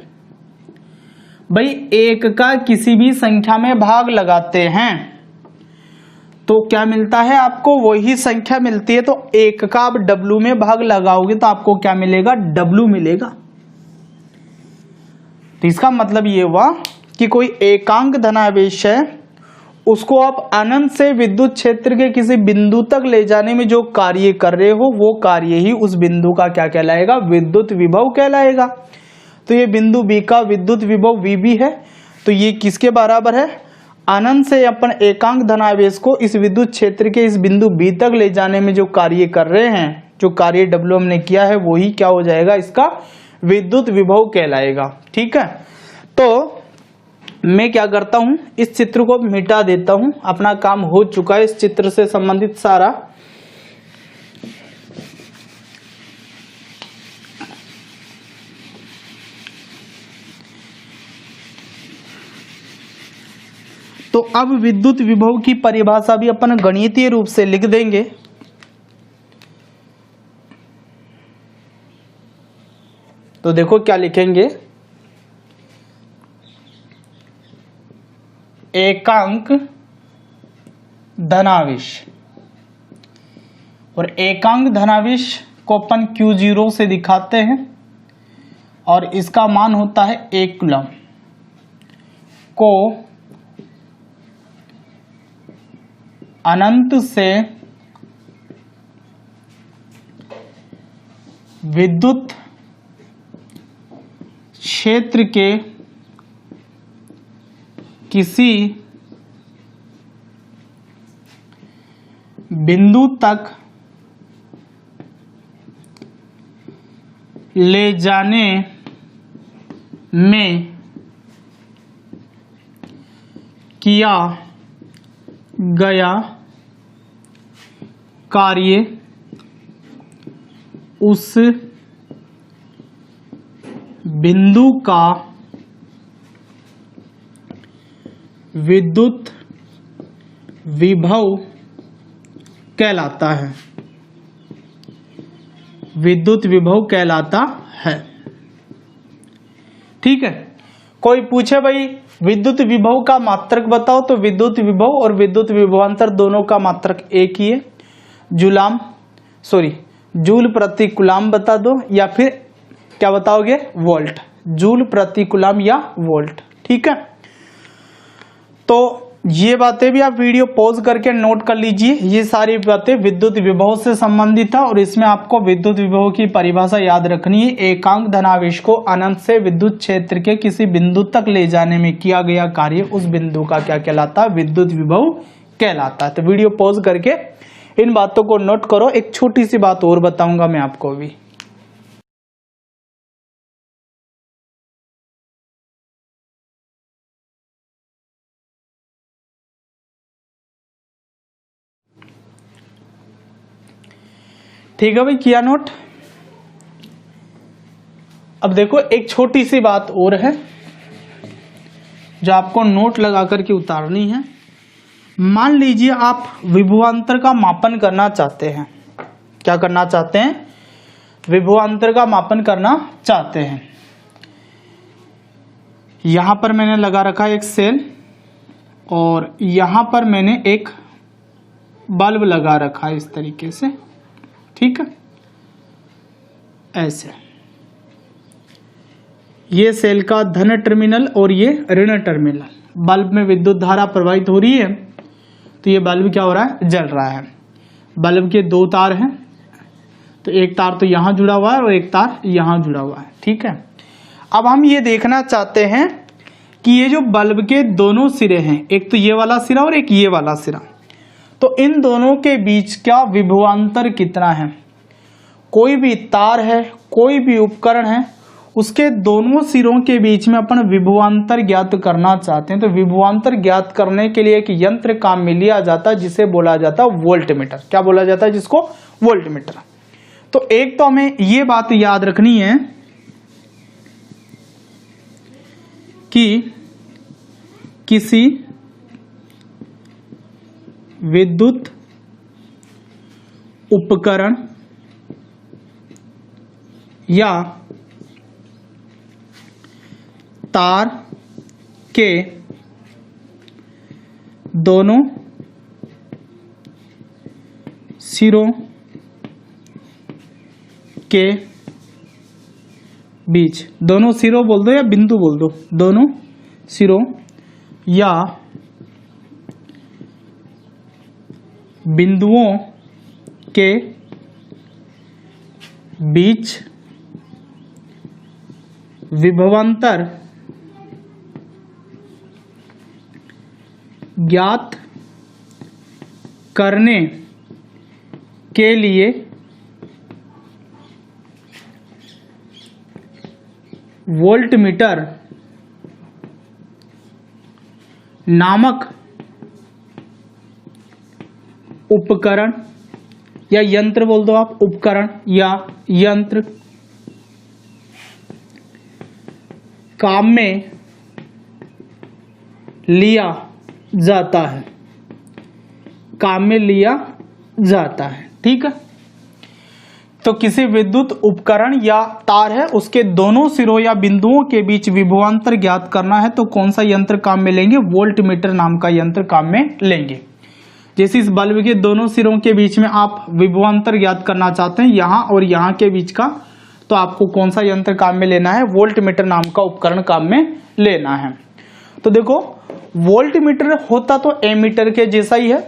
भाई 1 का किसी भी संख्या में भाग लगाते हैं तो क्या मिलता है आपको, वही संख्या मिलती है। तो 1 का आप W में भाग लगाओगे तो आपको क्या मिलेगा, W मिलेगा। तो इसका मतलब ये हुआ कि कोई एकांक धनावेश है, उसको आप अनंत से विद्युत क्षेत्र के किसी बिंदु तक ले जाने में जो कार्य कर रहे हो, वो कार्य ही उस बिंदु का क्या कहलाएगा, विद्युत विभव कहलाएगा। तो ये बिंदु B का विद्युत विभव VB है। तो ये किसके बराबर है, अनंत से अपन एकांक धनावेश को इस विद्युत क्षेत्र के इस बिंदु B तक ले जाने में जो कार्य कर रहे हैं, जो कार्य W हमने किया है, वही क्या हो जाएगा, इसका विद्युत विभव कहलाएगा, ठीक है। तो मैं क्या करता हूं, इस चित्र को मिटा देता हूं, अपना काम हो चुका है इस चित्र से संबंधित सारा। तो अब विद्युत विभव की परिभाषा भी अपन गणितीय रूप से लिख देंगे। तो देखो क्या लिखेंगे एकांक धनावेश, और एकांक धनावेश को अपन Q0 से दिखाते हैं और इसका मान होता है 1 कूलम को अनंत से विद्युत क्षेत्र के किसी बिंदु तक ले जाने में किया गया कार्य उस बिंदु का विद्युत विभव कहलाता है, विद्युत विभव कहलाता है। ठीक है, कोई पूछे भाई विद्युत विभव का मात्रक बताओ, तो विद्युत विभव और विद्युत विभवांतर दोनों का मात्रक एक ही है, जूल प्रति कूलम बता दो, या फिर क्या बताओगे, वोल्ट, जूल प्रति कूलम या वोल्ट। ठीक है, तो ये बातें भी आप वीडियो पॉज करके नोट कर लीजिए। ये सारी बातें विद्युत विभव से संबंधित है और इसमें आपको विद्युत विभव की परिभाषा याद रखनी है। एकांक धनावेश को अनंत से विद्युत क्षेत्र के किसी बिंदु तक ले जाने में किया गया कार्य उस बिंदु का क्या कहलाता है, विद्युत विभव कहलाता है। तो वीडियो पॉज करके इन बातों को नोट करो। एक छोटी सी बात और बताऊंगा मैं आपको अभी। ठीक है भाई, किया नोट। अब देखो एक छोटी सी बात और है जो आपको नोट लगा करके उतारनी है। मान लीजिए आप विभवांतर का मापन करना चाहते हैं। क्या करना चाहते हैं, विभवांतर का मापन करना चाहते हैं। यहां पर मैंने लगा रखा है एक सेल और यहां पर मैंने एक बल्ब लगा रखा है इस तरीके से। ठीक है, ऐसे ये सेल का धन टर्मिनल और ये ऋण टर्मिनल। बल्ब में विद्युत धारा प्रवाहित हो रही है तो ये बल्ब क्या हो रहा है, जल रहा है। बल्ब के दो तार हैं, तो एक तार तो यहां जुड़ा हुआ है और एक तार यहां जुड़ा हुआ है। ठीक है, अब हम ये देखना चाहते हैं कि ये जो बल्ब के दोनों सिरे हैं, एक तो ये वाला सिरा और एक ये वाला सिरा, तो इन दोनों के बीच का विभवांतर कितना है। कोई भी तार है, कोई भी उपकरण है, उसके दोनों सिरों के बीच में अपन विभवांतर ज्ञात करना चाहते हैं। तो विभवांतर ज्ञात करने के लिए एक यंत्र काम में लिया जाता है जिसे बोला जाता है वोल्टमीटर। क्या बोला जाता है जिसको, वोल्टमीटर। तो एक तो हमें ये बात याद रखनी है कि किसी विद्युत उपकरण या तार के दोनों सिरों के बीच, दोनों सिरों बोल दो या बिंदु बोल दो, दोनों सिरों या बिंदुओं के बीच विभवांतर ज्ञात करने के लिए वोल्टमीटर नामक उपकरण या यंत्र बोल दो आप, उपकरण या यंत्र काम में लिया जाता है, काम में लिया जाता है। ठीक है, तो किसी विद्युत उपकरण या तार है उसके दोनों सिरों या बिंदुओं के बीच विभवांतर ज्ञात करना है तो कौन सा यंत्र काम में लेंगे? वोल्टमीटर नाम का यंत्र काम में लेंगे। जैसे इस बल्ब के दोनों सिरों के बीच में आप विभवांतर ज्ञात करना चाहते हैं यहां और यहां के बीच का, तो आपको कौन सा यंत्र काम में लेना है? वोल्टमीटर नाम का उपकरण काम में लेना है। तो देखो वोल्टमीटर होता तो एमीटर के जैसा ही है।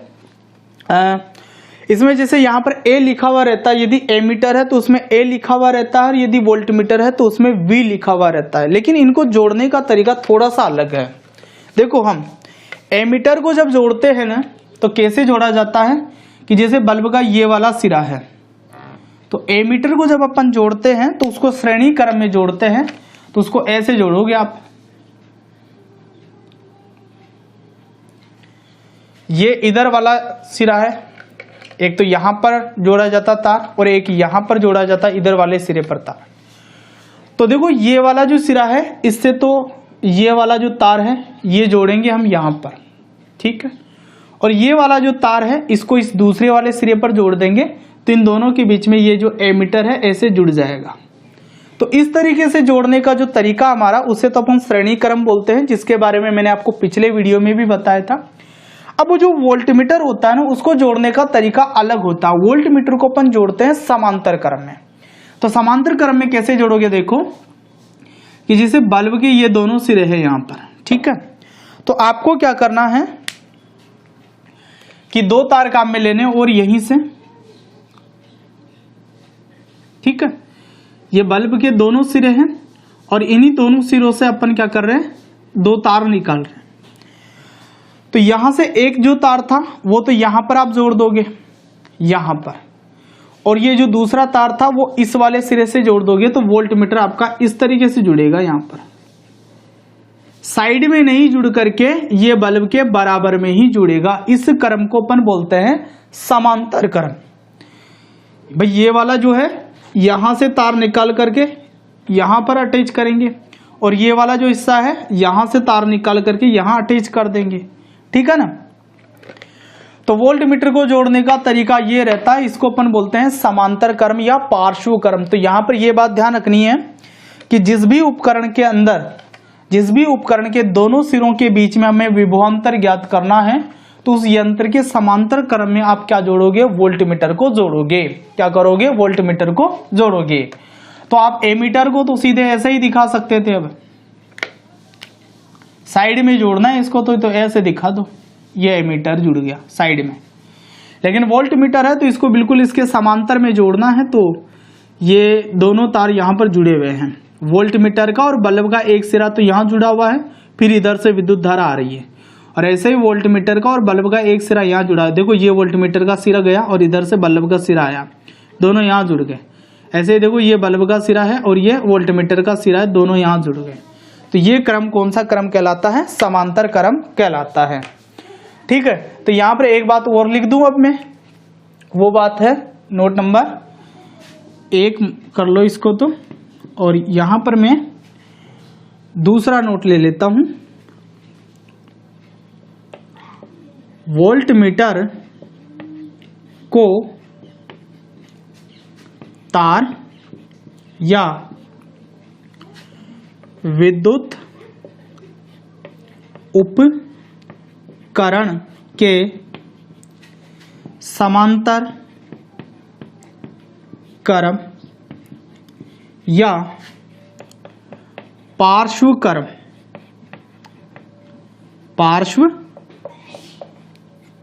इसमें जैसे यहाँ पर ए लिखा हुआ रहता है, यदि एमीटर है तो उसमें ए लिखा हुआ रहता है, और यदि वोल्टमीटर है तो उसमें वी लिखा हुआ रहता है। लेकिन इनको जोड़ने का तरीका थोड़ा सा अलग है। देखो हम एमीटर को जब जोड़ते हैं ना तो कैसे जोड़ा जाता है कि जैसे बल्ब का ये वाला सिरा है, तो एमीटर को जब अपन जोड़ते हैं तो उसको श्रेणी क्रम में जोड़ते हैं, तो उसको ऐसे जोड़ोगे आप। ये इधर वाला सिरा है, एक तो यहां पर जोड़ा जाता तार और एक यहां पर जोड़ा जाता इधर वाले सिरे पर तार। तो देखो ये वाला जो सिरा है इससे तो ये वाला जो तार है ये जोड़ेंगे हम यहां पर, ठीक है, और ये वाला जो तार है इसको इस दूसरे वाले सिरे पर जोड़ देंगे, तो इन दोनों के बीच में ये जो एमीटर है ऐसे जुड़ जाएगा। तो इस तरीके से जोड़ने का जो तरीका हमारा उसे तो अपन श्रेणी क्रम बोलते हैं, जिसके बारे में मैंने आपको पिछले वीडियो में भी बताया था। अब वो जो वोल्टमीटर होता है ना उसको जोड़ने का तरीका अलग होता है। वोल्टमीटर को अपन जोड़ते हैं समांतर क्रम में। तो समांतर क्रम में कैसे जोड़ोगे? देखो कि जैसे बल्ब के ये दोनों सिरे हैं यहां पर, ठीक है, तो आपको क्या करना है कि दो तार काम में लेने और यहीं से, ठीक है, ये बल्ब के दोनों सिरे हैं और इन्हीं दोनों सिरों से अपन क्या कर रहे हैं? दो तार निकाल रहे हैं। तो यहां से एक जो तार था वो तो यहां पर आप जोड़ दोगे यहां पर, और ये जो दूसरा तार था वो इस वाले सिरे से जोड़ दोगे, तो वोल्टमीटर आपका इस तरीके से जुड़ेगा। यहां पर साइड में नहीं जुड़ करके ये बल्ब के बराबर में ही जुड़ेगा। इस क्रम को अपन बोलते हैं समांतर क्रम। भाई ये वाला जो है यहां से तार निकाल करके यहां पर अटैच करेंगे, और ये वाला जो हिस्सा है यहां से तार निकाल करके यहां अटैच कर देंगे, ठीक है ना। तो वोल्टमीटर को जोड़ने का तरीका ये रहता है, इसको अपन बोलते हैं समांतर क्रम या पार्श्व क्रम। तो यहां पर यह बात ध्यान रखनी है कि जिस भी उपकरण के अंदर, जिस भी उपकरण के दोनों सिरों के बीच में हमें विभवांतर ज्ञात करना है तो उस यंत्र के समांतर क्रम में आप क्या जोड़ोगे? वोल्टमीटर को जोड़ोगे। क्या करोगे? वोल्टमीटर को जोड़ोगे। तो आप एमीटर को तो सीधे ऐसे ही दिखा सकते थे, अब साइड में जोड़ना है इसको तो ऐसे दिखा दो, ये एमीटर जुड़ गया साइड में। लेकिन वोल्टमीटर है तो इसको बिल्कुल इसके समांतर में जोड़ना है, तो ये दोनों तार यहां पर जुड़े हुए हैं। वोल्टमीटर का और बल्ब का एक सिरा तो यहां जुड़ा हुआ है, फिर इधर से विद्युत धारा आ रही है, और ऐसे ही वोल्टमीटर का और बल्ब का एक सिरा यहां जुड़ा है। देखो ये वोल्टमीटर का सिरा गया और इधर से बल्ब का सिरा आया, दोनों यहां जुड़ गए। ऐसे ही देखो ये बल्ब का सिरा है और ये वोल्टमीटर का सिरा है, दोनों यहां जुड़ गए। तो ये क्रम कौन सा क्रम कहलाता है? समांतर क्रम कहलाता है, ठीक है। तो यहां पर एक बात और लिख दूं अब मैं, वो बात है नोट नंबर 1 कर लो इसको तो, और यहां पर मैं दूसरा नोट ले लेता हूं। वोल्टमीटर को तार या विद्युत उपकरण के समांतर क्रम या पार्श्व क्रम, पार्श्व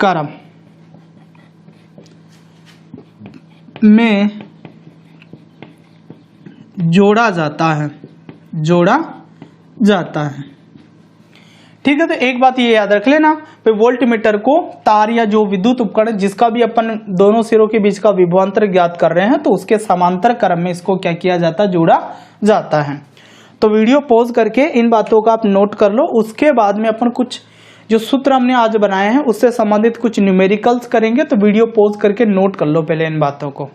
क्रम में जोड़ा जाता है, जोड़ा जाता है, ठीक है। तो एक बात ये याद रख लेना, पे वोल्टमीटर को तार या जो विद्युत उपकरण जिसका भी अपन दोनों सिरों के बीच का विभवांतर ज्ञात कर रहे हैं तो उसके समांतर क्रम में इसको क्या किया जाता है? जोड़ा जाता है। तो वीडियो पॉज करके इन बातों का आप नोट कर लो। उसके बाद में अपन कुछ जो सूत्र हमने आज बनाए हैं उससे संबंधित कुछ न्यूमेरिकल्स करेंगे, तो वीडियो पॉज करके नोट कर लो पहले इन बातों को।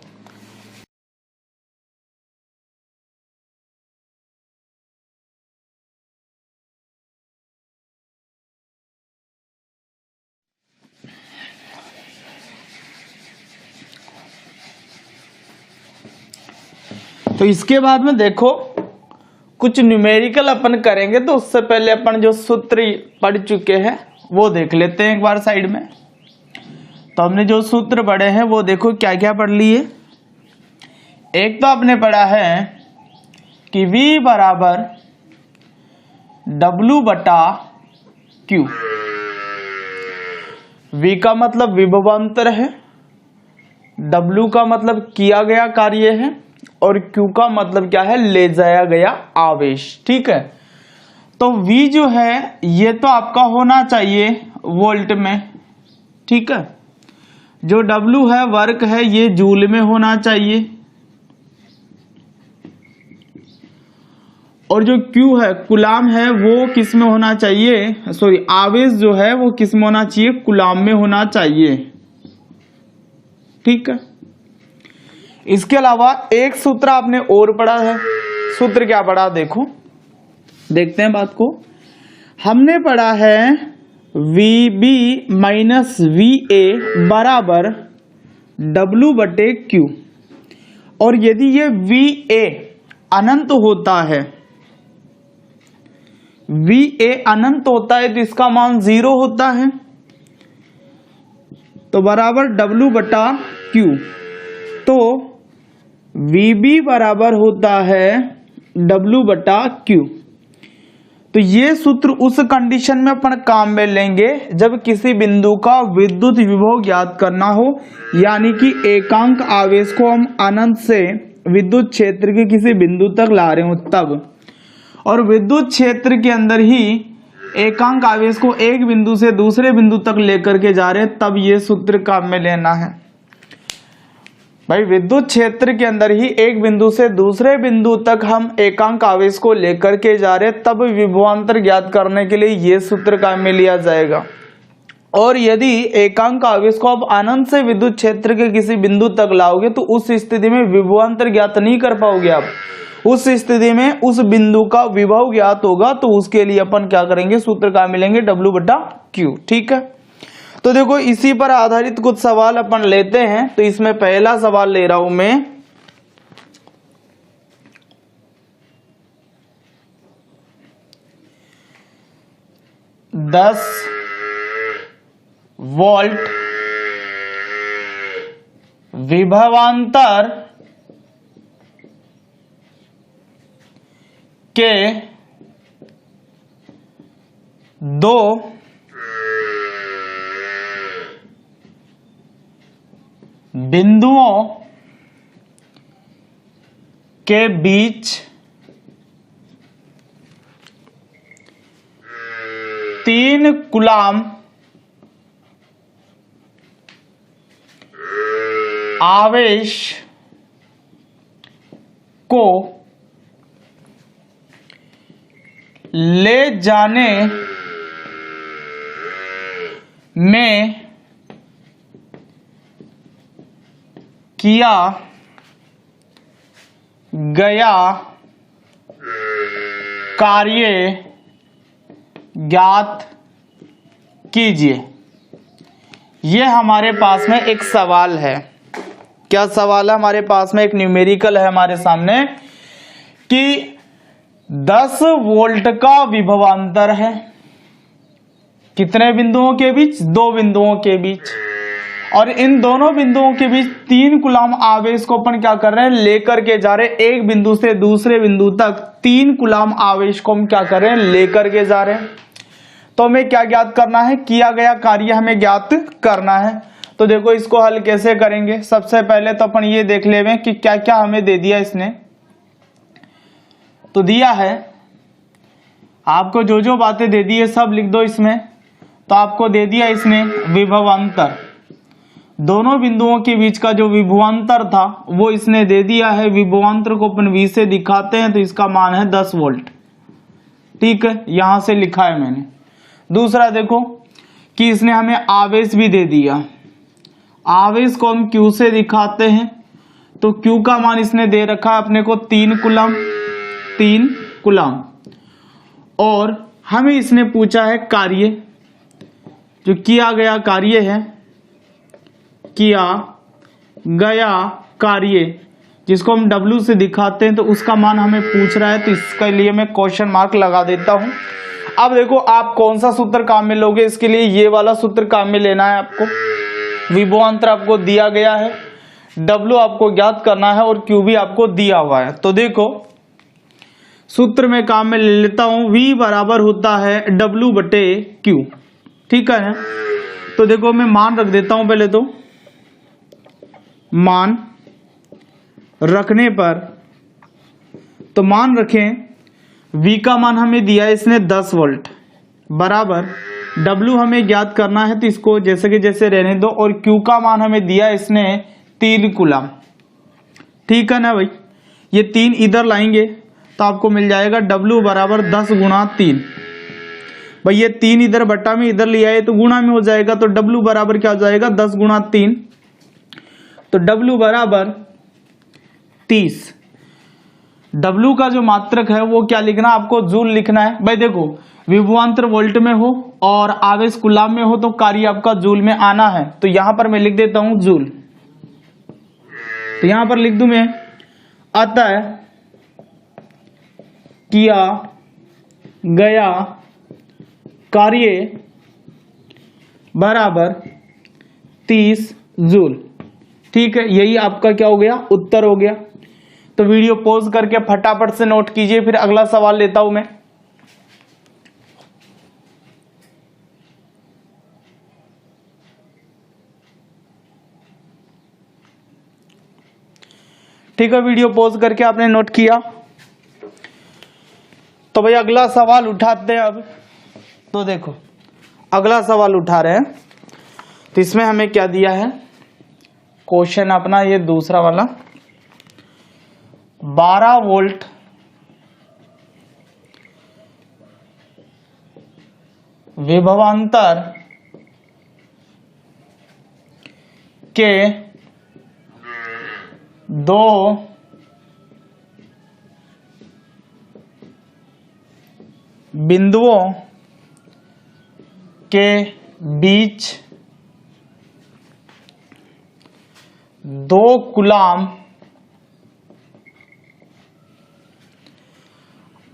तो इसके बाद में देखो कुछ न्यूमेरिकल अपन करेंगे, तो उससे पहले अपन जो सूत्र पढ़ चुके हैं वो देख लेते हैं एक बार साइड में। तो हमने जो सूत्र पढ़े हैं वो देखो क्या क्या पढ़ लिए। एक तो आपने पढ़ा है कि V बराबर W बटा Q। V का मतलब विभवांतर है, W का मतलब किया गया कार्य है, और Q का मतलब क्या है, ले जाया गया आवेश। ठीक है, तो V जो है ये तो आपका होना चाहिए वोल्ट में। ठीक है, जो W है वर्क है ये जूल में होना चाहिए, और जो Q है कुलाम है वो किस में होना चाहिए, सॉरी आवेश जो है वो किस में होना चाहिए, कुलाम में होना चाहिए। ठीक है, इसके अलावा एक सूत्र आपने और पढ़ा है। सूत्र क्या पढ़ा देखो, देखते हैं बात को। हमने पढ़ा है VB माइनस VA बराबर W बटे Q, और यदि ये VA अनंत होता है, VA अनंत होता है तो इसका मान 0 होता है, तो बराबर W बटा Q। तो VB बराबर होता है W बटा Q। तो ये सूत्र उस कंडीशन में अपन काम में लेंगे जब किसी बिंदु का विद्युत विभव ज्ञात करना हो, यानी कि एकांक आवेश को हम अनंत से विद्युत क्षेत्र के किसी बिंदु तक ला रहे हो तब, और विद्युत क्षेत्र के अंदर ही एकांक आवेश को एक बिंदु से दूसरे बिंदु तक लेकर के जा रहे हैं, तब ये सूत्र काम में लेना है। भाई विद्युत क्षेत्र के अंदर ही एक बिंदु से दूसरे बिंदु तक हम एकांक आवेश को लेकर के जा रहे हैं, तब विभवांतर ज्ञात करने के लिए ये सूत्र काम में लिया जाएगा। और यदि एकांक आवेश को आप अनंत से विद्युत क्षेत्र के किसी बिंदु तक लाओगे तो उस स्थिति में विभवांतर ज्ञात नहीं कर पाओगे आप। उस स्थिति में उस बिंदु का विभव ज्ञात होगा, तो उसके लिए अपन क्या करेंगे, सूत्र काम मिलेंगे W बटा Q। ठीक है, तो देखो इसी पर आधारित कुछ सवाल अपन लेते हैं। तो इसमें पहला सवाल ले रहा हूं मैं, दस वोल्ट विभवांतर के दो बिंदुओं के बीच 3 कूलाम आवेश को ले जाने में किया गया कार्य ज्ञात कीजिए। यह हमारे पास में एक सवाल है। क्या सवाल है हमारे पास में, एक न्यूमेरिकल है हमारे सामने कि 10 वोल्ट का विभवांतर है, कितने बिंदुओं के बीच, 2 बिंदुओं के बीच, और इन दोनों बिंदुओं के बीच 3 कूलाम आवेश को अपन क्या कर रहे हैं, लेकर के जा रहे हैं। एक बिंदु से दूसरे बिंदु तक 3 कूलाम आवेश को हम क्या कर रहे हैं, लेकर के जा रहे हैं। तो हमें क्या ज्ञात करना है, किया गया कार्य हमें ज्ञात करना है। तो देखो इसको हल कैसे करेंगे। सबसे पहले तो अपन ये देख लेंगे कि क्या क्या हमें दे दिया इसने। तो दिया है आपको, जो जो बातें दे दी है सब लिख दो इसमें। तो आपको दे दिया इसने विभवांतर, दोनों बिंदुओं के बीच का जो विभवांतर था वो इसने दे दिया है। विभवांतर को अपन V से दिखाते हैं, तो इसका मान है 10 वोल्ट। ठीक है, यहां से लिखा है मैंने। दूसरा देखो कि इसने हमें आवेश भी दे दिया। आवेश को हम Q से दिखाते हैं, तो Q का मान इसने दे रखा है अपने को 3 कूलम, 3 कूलम। और हमें इसने पूछा है कार्य, जो किया गया कार्य है, किया गया कार्य जिसको हम W से दिखाते हैं, तो उसका मान हमें पूछ रहा है, तो इसके लिए मैं क्वेश्चन मार्क लगा देता हूं। अब देखो आप कौन सा सूत्र काम में लोगे, इसके लिए ये वाला सूत्र काम में लेना है आपको। विभवांतर आपको दिया गया है, W आपको ज्ञात करना है और Q भी आपको दिया हुआ है। तो देखो सूत्र में काम में ले लेता हूं, V बराबर होता है W बटे Q, ठीक है। तो देखो मैं मान रख देता हूं, पहले तो मान रखने पर, तो मान रखें V का मान हमें दिया है इसने 10 वोल्ट बराबर W हमें ज्ञात करना है, तो इसको जैसे कि जैसे रहने दो, और Q का मान हमें दिया इसने 3 कूलम, ठीक है ना भाई। ये 3 इधर लाएंगे तो आपको मिल जाएगा W बराबर 10 गुणा 3। भाई ये 3 इधर बट्टा में इधर लिया है तो गुणा में हो जाएगा, तो W बराबर क्या हो जाएगा 10 गुणा 3, तो W बराबर 30। W का जो मात्रक है वो क्या लिखना, आपको जूल लिखना है। भाई देखो विभवांतर वोल्ट में हो और आवेश कूलम में हो तो कार्य आपका जूल में आना है, तो यहां पर मैं लिख देता हूं जूल। तो यहां पर लिख दूं मैं, अतः किया गया कार्य बराबर 30 जूल, ठीक है। यही आपका क्या हो गया, उत्तर हो गया। तो वीडियो पॉज करके फटाफट से नोट कीजिए, फिर अगला सवाल लेता हूं मैं। ठीक है, वीडियो पॉज करके आपने नोट किया, तो भाई अगला सवाल उठाते हैं अब। तो देखो अगला सवाल उठा रहे हैं, तो इसमें हमें क्या दिया है क्वेश्चन अपना, ये दूसरा वाला 12 वोल्ट विभवांतर के 2 बिंदुओं के बीच 2 कूलम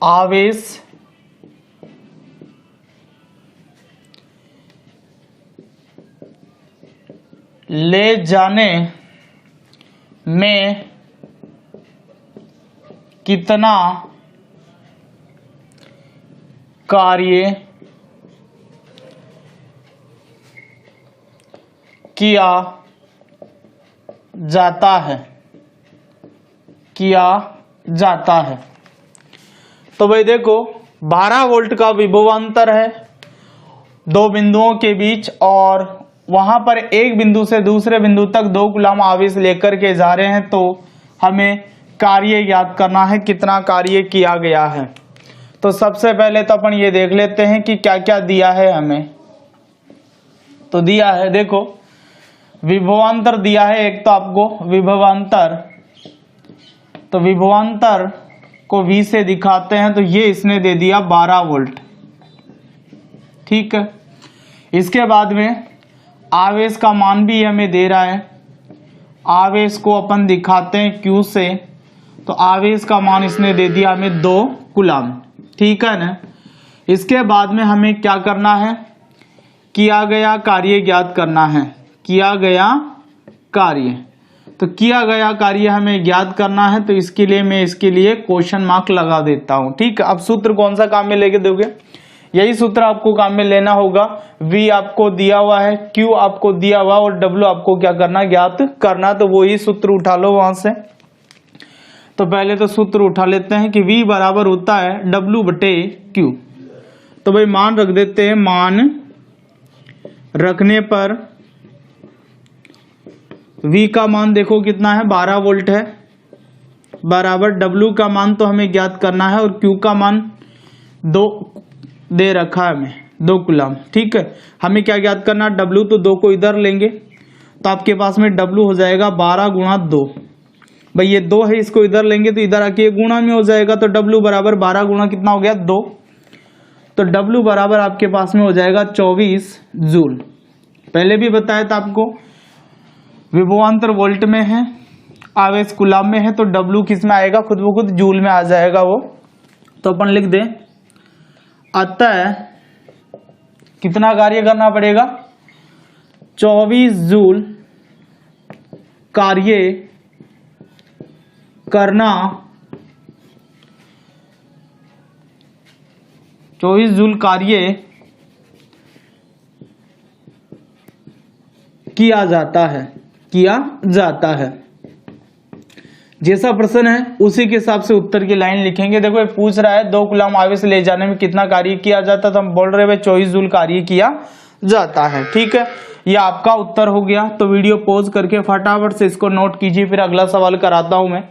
आवेश ले जाने में कितना कार्य किया जाता है, तो भाई देखो 12 वोल्ट का विभवांतर है 2 बिंदुओं के बीच, और वहां पर एक बिंदु से दूसरे बिंदु तक 2 कूलम आवेश लेकर के जा रहे हैं, तो हमें कार्य याद करना है, कितना कार्य किया गया है। तो सबसे पहले तो अपन ये देख लेते हैं कि क्या क्या दिया है हमें। तो दिया है देखो विभवांतर दिया है एक, तो आपको विभवांतर, तो विभवांतर को V से दिखाते हैं, तो ये इसने दे दिया 12 वोल्ट, ठीक है। इसके बाद में आवेश का मान भी हमें दे रहा है, आवेश को अपन दिखाते हैं Q से, तो आवेश का मान इसने दे दिया हमें 2 कूलम, ठीक है ना। इसके बाद में हमें क्या करना है, किया गया कार्य ज्ञात करना है, किया गया कार्य, तो किया गया कार्य हमें ज्ञात करना है, तो इसके लिए मैं इसके लिए क्वेश्चन मार्क लगा देता हूं, ठीक है। अब सूत्र कौन सा काम में लेके दोगे, यही सूत्र आपको काम में लेना होगा। V आपको दिया हुआ है, Q आपको दिया हुआ और W आपको क्या करना, ज्ञात करना, तो वही सूत्र उठा लो वहां से। तो पहले तो सूत्र उठा लेते हैं कि V बराबर होता है W बटे Q। तो भाई मान रख देते हैं, मान रखने पर V का मान देखो कितना है, 12 वोल्ट है, बराबर W का मान तो हमें ज्ञात करना है, और Q का मान 2 दे रखा है हमें, 2 कूलम, ठीक है। हमें क्या ज्ञात करना, W, तो 2 को इधर लेंगे तो आपके पास में W हो जाएगा 12 गुणा 2। भाई ये 2 है, इसको इधर लेंगे तो इधर आके गुणा में हो जाएगा, तो W बराबर 12 गुणा कितना हो गया 2, तो W बराबर आपके पास में हो जाएगा 24 जूल। पहले भी बताया था आपको विभवांतर वोल्ट में है आवेश कूलाम में है तो W किस में आएगा, खुद ब खुद जूल में आ जाएगा वो। तो अपन लिख दें अतः कितना कार्य करना पड़ेगा, 24 जूल कार्य करना, 24 जूल कार्य किया जाता है। जैसा प्रश्न है उसी के हिसाब से उत्तर की लाइन लिखेंगे। देखो ये पूछ रहा है 2 कूलम आवेश ले जाने में कितना कार्य किया जाता है, तो हम बोल रहे हैं 24 जूल कार्य किया जाता है। ठीक है, ये आपका उत्तर हो गया। तो वीडियो पॉज करके फटाफट से इसको नोट कीजिए, फिर अगला सवाल कराता हूं मैं।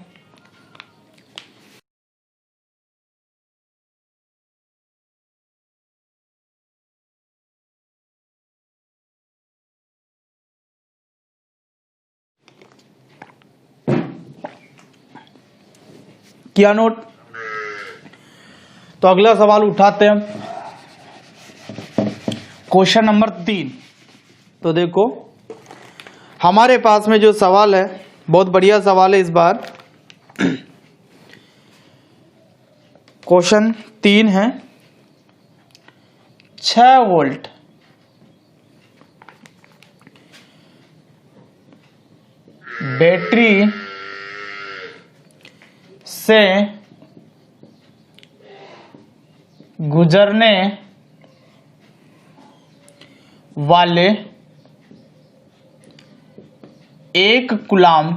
किया नोट? तो अगला सवाल उठाते हैं क्वेश्चन नंबर 3। तो देखो हमारे पास में जो सवाल है बहुत बढ़िया सवाल है इस बार। क्वेश्चन 3 है 6 वोल्ट बैटरी से गुजरने वाले 1 कूलाम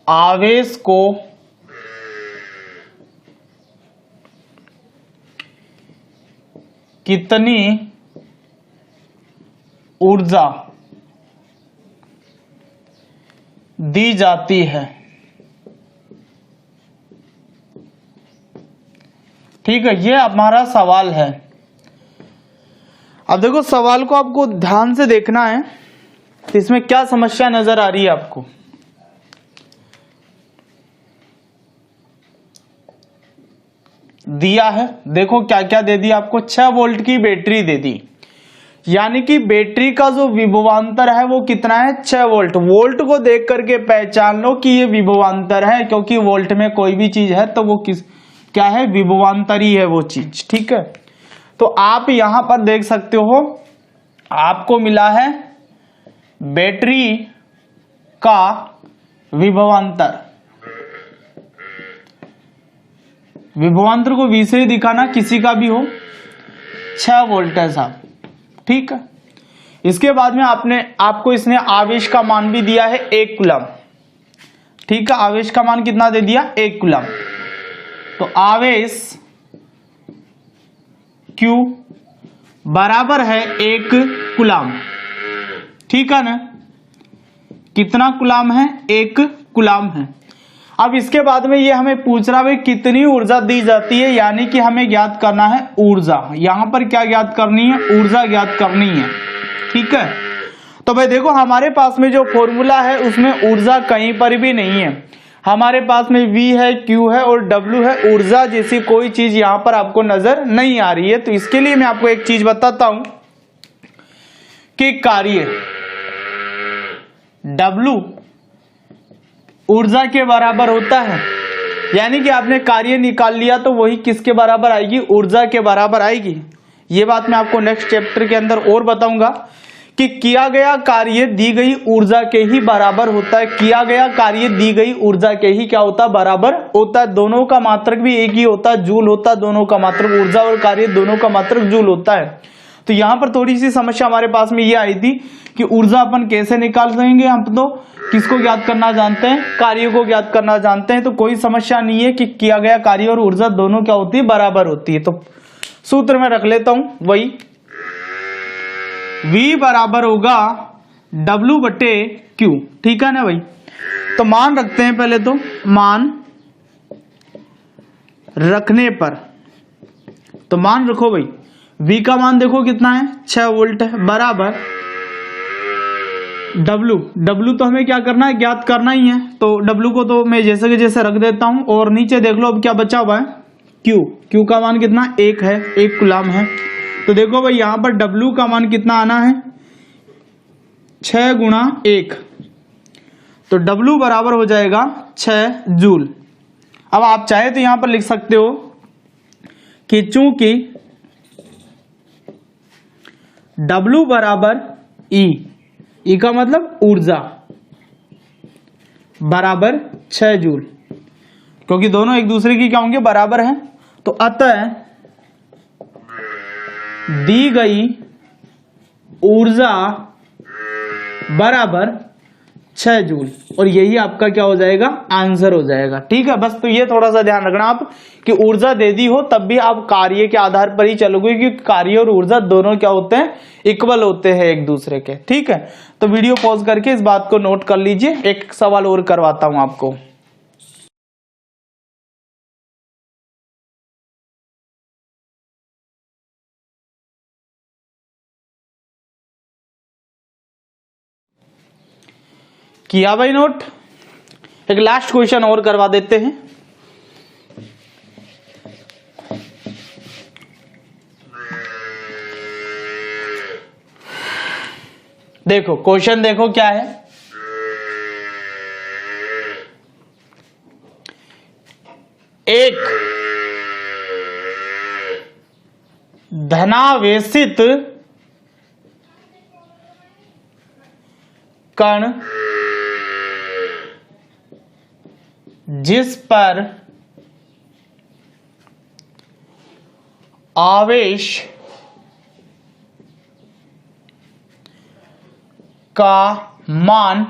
आवेश को कितनी ऊर्जा दी जाती है। ठीक है, ये हमारा सवाल है। अब देखो सवाल को आपको ध्यान से देखना है, तो इसमें क्या समस्या नजर आ रही है आपको। दिया है, देखो क्या क्या दे दिया आपको, 6 वोल्ट की बैटरी दे दी, यानी कि बैटरी का जो विभवांतर है वो कितना है, 6 वोल्ट। वोल्ट को देख करके पहचान लो कि ये विभवांतर है, क्योंकि वोल्ट में कोई भी चीज है तो वो क्या है, विभवांतरी है वो चीज। ठीक है, तो आप यहां पर देख सकते हो आपको मिला है बैटरी का विभवांतर। विभवांतर को V से दिखाना, किसी का भी हो, 6 वोल्ट है साहब। ठीक है, इसके बाद में आपको इसने आवेश का मान भी दिया है 1 कूलम। ठीक है, आवेश का मान कितना दे दिया, 1 कूलम। तो आवेश Q बराबर है 1 कूलम। ठीक है ना, कितना कूलम है, 1 कूलम है। अब इसके बाद में ये हमें पूछ रहा है कितनी ऊर्जा दी जाती है, यानी कि हमें ज्ञात करना है ऊर्जा। यहां पर क्या ज्ञात करनी है, ऊर्जा ज्ञात करनी है। ठीक है, तो भाई देखो हमारे पास में जो फॉर्मूला है उसमें ऊर्जा कहीं पर भी नहीं है। हमारे पास में V है, Q है और W है। ऊर्जा जैसी कोई चीज यहां पर आपको नजर नहीं आ रही है। तो इसके लिए मैं आपको एक चीज बताता हूं कि कार्य W ऊर्जा के बराबर होता है, यानी कि आपने कार्य निकाल लिया तो वही किसके बराबर आएगी, ऊर्जा के बराबर आएगी। ये बात मैं आपको नेक्स्ट चैप्टर के अंदर और बताऊंगा कि किया गया कार्य दी गई ऊर्जा के ही बराबर होता है। किया गया कार्य दी गई ऊर्जा के ही क्या होता है, बराबर होता है। दोनों का मात्रक भी एक ही होता है, जूल होता है। दोनों का मात्रक, ऊर्जा और कार्य दोनों का मात्रक जूल होता है। तो यहां पर थोड़ी सी समस्या हमारे पास में ये आई थी कि ऊर्जा अपन कैसे निकाल देंगे। हम तो किसको ज्ञात करना जानते हैं, कार्य को ज्ञात करना जानते हैं। तो कोई समस्या नहीं है कि किया गया कार्य और ऊर्जा दोनों क्या होती है, बराबर होती है। तो सूत्र में रख लेता हूं, वही V बराबर होगा W बटे Q। ठीक है ना भाई, तो मान रखते हैं पहले। तो मान रखने पर, तो मान रखो भाई, V का मान देखो कितना है, 6 वोल्ट है, बराबर W तो हमें क्या करना है, ज्ञात करना ही है। तो W को तो मैं जैसे के जैसे रख देता हूं। और नीचे देख लो अब क्या बचा हुआ है, Q का मान कितना, 1 है, 1 कूलम है। तो देखो भाई यहां पर W का मान कितना आना है, 6 गुणा 1, तो W बराबर हो जाएगा 6 जूल। अब आप चाहे तो यहां पर लिख सकते हो कि चूंकि W बराबर E का मतलब ऊर्जा बराबर 6 जूल, क्योंकि दोनों एक दूसरे की क्या होंगे, बराबर हैं, तो अतः दी गई ऊर्जा बराबर 6 जूल, और यही आपका क्या हो जाएगा, आंसर हो जाएगा। ठीक है, बस तो ये थोड़ा सा ध्यान रखना आप कि ऊर्जा दे दी हो तब भी आप कार्य के आधार पर ही चलोगे, क्योंकि कार्य और ऊर्जा दोनों क्या होते हैं, इक्वल होते हैं एक दूसरे के। ठीक है, तो वीडियो पॉज करके इस बात को नोट कर लीजिए। एक सवाल और करवाता हूं आपको। किया भाई नोट? एक लास्ट क्वेश्चन और करवा देते हैं। देखो क्वेश्चन, देखो क्या है। एक धनावेशित कण जिस पर आवेश का मान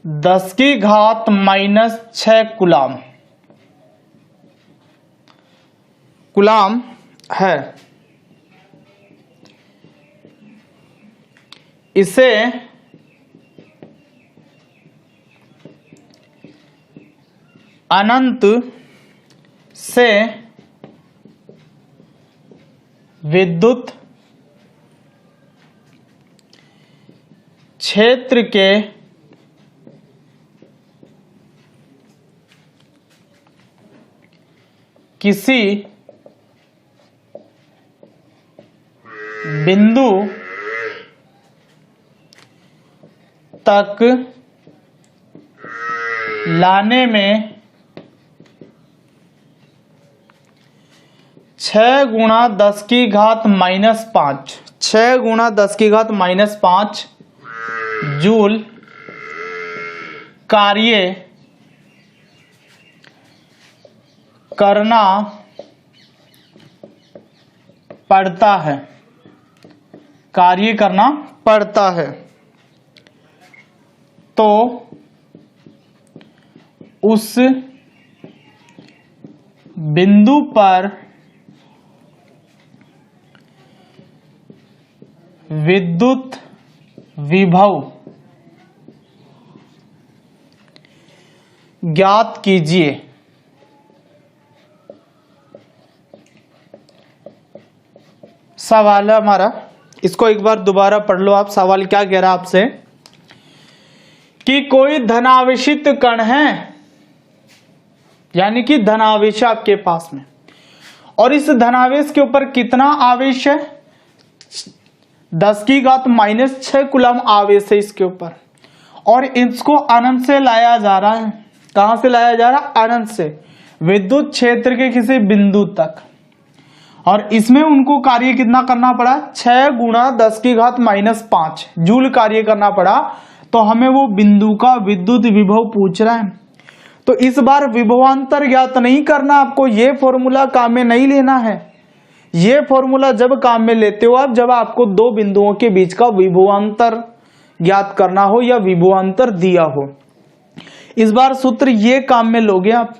10⁻⁻6 कूलाम है, इसे अनंत से विद्युत क्षेत्र के किसी बिंदु तक लाने में 6 गुणा 10⁻⁻5 6 गुणा 10⁻⁻5 जूल कार्य करना पड़ता है, कार्य करना पड़ता है। तो उस बिंदु पर विद्युत विभव ज्ञात कीजिए। सवाल है हमारा, इसको एक बार दोबारा पढ़ लो आप। सवाल क्या कह रहा है आपसे कि कोई धनावेशित कण है, यानी कि धनावेश आपके पास में, और इस धनावेश के ऊपर कितना आवेश है, 10⁻⁻6 कूलम आवेश है इसके ऊपर, और इसको अनंत से लाया जा रहा है। कहां से लाया जा रहा है? अनंत से विद्युत क्षेत्र के किसी बिंदु तक, और इसमें उनको कार्य कितना करना पड़ा? 6 गुणा 10⁻⁻5 जूल कार्य करना पड़ा। तो हमें वो बिंदु का विद्युत विभव पूछ रहा है, तो इस बार विभवांतर ज्ञात नहीं करना आपको, ये फॉर्मूला काम में नहीं लेना है। ये फॉर्मूला जब काम में लेते हो आप, जब आपको दो बिंदुओं के बीच का विभवांतर ज्ञात करना हो या विभवांतर दिया हो। इस बार सूत्र ये काम में लोगे आप।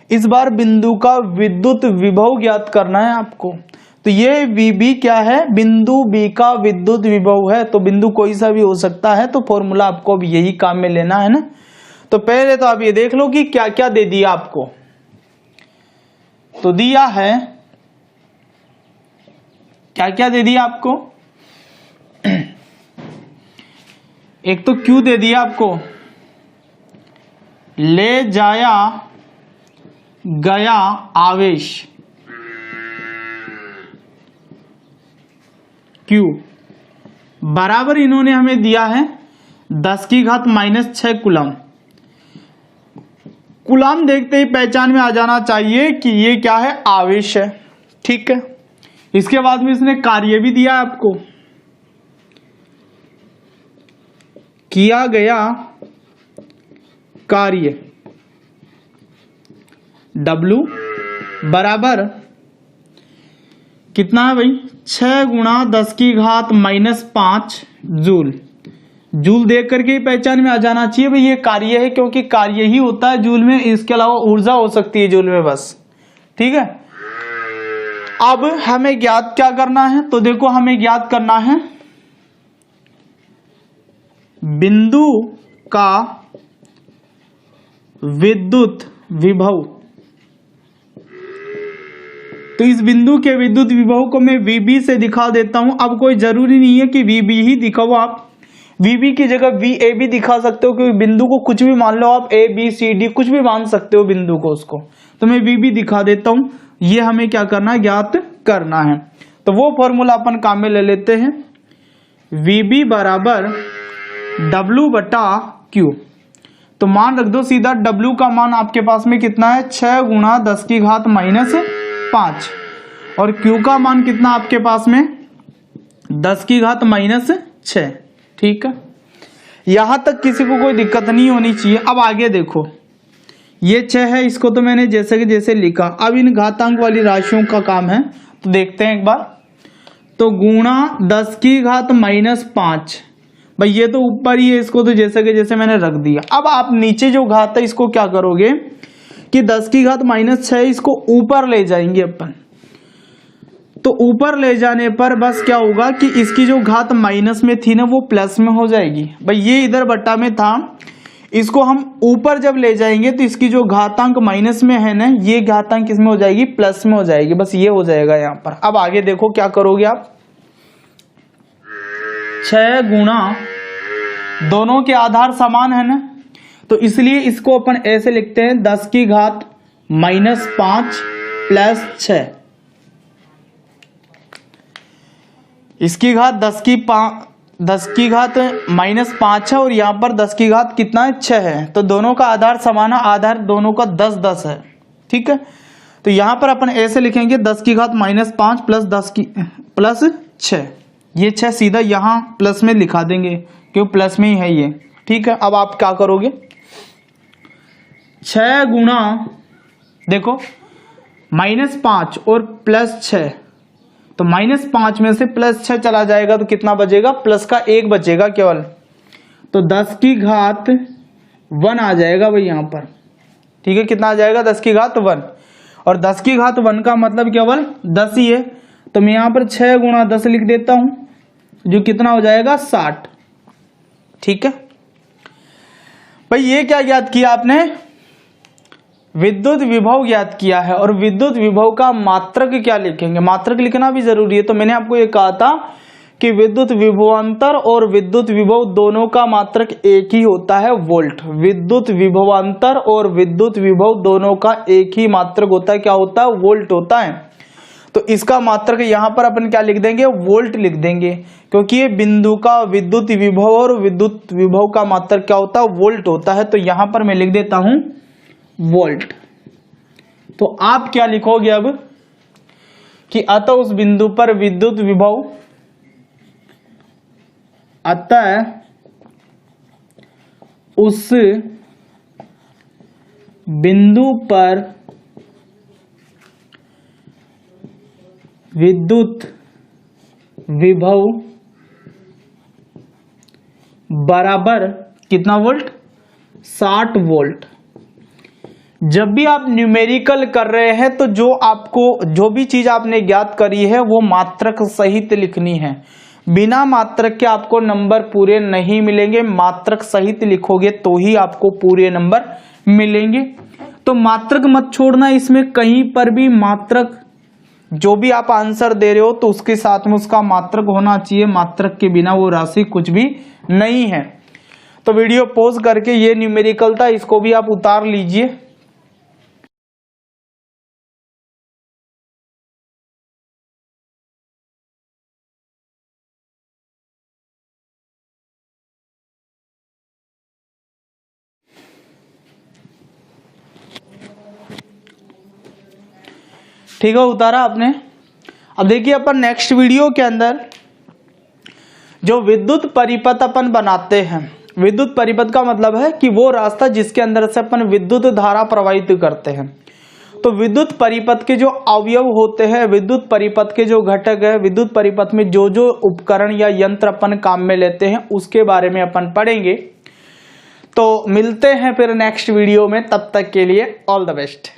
इस बार बिंदु का विद्युत विभव ज्ञात करना है आपको। तो ये VB क्या है? बिंदु B का विद्युत विभव है, तो बिंदु कोई सा भी हो सकता है, तो फॉर्मूला आपको अब यही काम में लेना है ना। तो पहले तो आप ये देख लो कि क्या क्या दे दिया आपको। तो दिया है, क्या क्या दे दिया आपको? एक तो Q दे दिया आपको, ले जाया गया आवेश, Q बराबर इन्होंने हमें दिया है 10⁻⁻⁶ कूलम। कूलम देखते ही पहचान में आ जाना चाहिए कि ये क्या है, आवेश है। ठीक है, इसके बाद में इसने कार्य भी दिया आपको, किया गया कार्य W बराबर कितना है भाई, 6×10⁻⁻5 जूल। जूल देख करके ही पहचान में आ जाना चाहिए भाई ये कार्य है, क्योंकि कार्य ही होता है जूल में, इसके अलावा ऊर्जा हो सकती है जूल में बस। ठीक है, अब हमें ज्ञात क्या करना है, तो देखो हमें ज्ञात करना है बिंदु का विद्युत विभव। तो इस बिंदु के विद्युत विभव को मैं VB से दिखा देता हूं। अब कोई जरूरी नहीं है कि VB ही दिखाओ, आप VB की जगह VAB दिखा सकते हो, क्योंकि बिंदु को कुछ भी मान लो आप, ABCD कुछ भी मान सकते हो बिंदु को, उसको तो मैं VB दिखा देता हूं। ये हमें क्या करना है, ज्ञात करना है। तो वो फॉर्मूला अपन काम में ले लेते हैं, VB बराबर W/Q। तो मान रख दो सीधा, W का मान आपके पास में कितना है, 6×10⁻⁻5 और Q का मान कितना आपके पास में 10⁻⁻6। ठीक है, यहां तक किसी को कोई दिक्कत नहीं होनी चाहिए। अब आगे देखो, ये 6 है, इसको तो मैंने जैसे कि जैसे लिखा। अब इन घातांक वाली राशियों का काम है, तो देखते हैं एक बार। तो गुणा 10⁻⁻5, भाई ये तो ऊपर ही है, इसको तो जैसे कि जैसे मैंने रख दिया। अब आप नीचे जो घात है इसको क्या करोगे कि 10⁻⁻6 इसको ऊपर ले जाएंगे अपन। तो ऊपर ले जाने पर बस क्या होगा कि इसकी जो घात माइनस में थी ना, वो प्लस में हो जाएगी। भाई ये इधर बट्टा में था, इसको हम ऊपर जब ले जाएंगे तो इसकी जो घातांक माइनस में है ना, ये घातांक किसमें हो जाएगी, प्लस में हो जाएगी। बस ये हो जाएगा यहाँ पर। अब आगे देखो क्या करोगे आप, 6 गुणा, दोनों के आधार समान है ना, तो इसलिए इसको अपन ऐसे लिखते हैं 10⁻⁻5 प्लस 6। इसकी घात 10⁻⁻5 है और यहां पर 10 की घात कितना है, 6 है। तो दोनों का आधार समान है, आधार दोनों का 10 है। ठीक है, तो यहां पर अपन ऐसे लिखेंगे 10⁻⁻5 प्लस 6। ये 6 सीधा यहां प्लस में लिखा देंगे, क्यों प्लस में ही है ये। ठीक है, अब आप क्या करोगे, 6 गुणा, देखो -5 और प्लस 6, तो -5 में से प्लस 6 चला जाएगा तो कितना बचेगा, प्लस का 1 बचेगा केवल। तो 10 की घात 1 आ जाएगा भाई यहाँ पर। ठीक है, कितना आ जाएगा, 10 की घात 1। और 10 की घात 1 का मतलब केवल 10 ही है, तो मैं यहाँ पर 6 गुणा 10 लिख देता हूं, जो कितना हो जाएगा, 60। ठीक है भाई, ये क्या ज्ञात किया आपने, विद्युत विभव ज्ञात किया है। और विद्युत विभव का मात्रक क्या लिखेंगे, मात्रक लिखना भी जरूरी है। तो मैंने आपको ये कहा था कि विद्युत विभवांतर और विद्युत विभव दोनों का मात्रक एक ही होता है, वोल्ट। विद्युत विभवांतर और विद्युत विभव दोनों का एक ही मात्रक होता है, क्या होता है, वोल्ट होता है। तो इसका मात्रक यहां पर अपन क्या लिख देंगे, वोल्ट लिख देंगे, क्योंकि ये बिंदु का विद्युत विभव और विद्युत विभव का मात्रक क्या होता है, वोल्ट होता है। तो यहां पर मैं लिख देता हूं वोल्ट। तो आप क्या लिखोगे अब कि अतः उस बिंदु पर विद्युत विभव, अतः उस बिंदु पर विद्युत विभव बराबर कितना वोल्ट, 60 वोल्ट। जब भी आप न्यूमेरिकल कर रहे हैं तो जो भी चीज आपने ज्ञात करी है वो मात्रक सहित लिखनी है। बिना मात्रक के आपको नंबर पूरे नहीं मिलेंगे, मात्रक सहित लिखोगे तो ही आपको पूरे नंबर मिलेंगे। तो मात्रक मत छोड़ना, इसमें कहीं पर भी मात्रक, जो भी आप आंसर दे रहे हो तो उसके साथ में उसका मात्रक होना चाहिए। मात्रक के बिना वो राशि कुछ भी नहीं है। तो वीडियो पॉज करके ये न्यूमेरिकल था, इसको भी आप उतार लीजिए। ठीक है, उतारा आपने। अब देखिए अपन नेक्स्ट वीडियो के अंदर जो विद्युत परिपथ अपन बनाते हैं, विद्युत परिपथ का मतलब है कि वो रास्ता जिसके अंदर से अपन विद्युत धारा प्रवाहित करते हैं। तो विद्युत परिपथ के जो अवयव होते हैं, विद्युत परिपथ के जो घटक है, विद्युत परिपथ में जो जो उपकरण या यंत्र अपन काम में लेते हैं उसके बारे में अपन पढ़ेंगे। तो मिलते हैं फिर नेक्स्ट वीडियो में, तब तक के लिए ऑल द बेस्ट।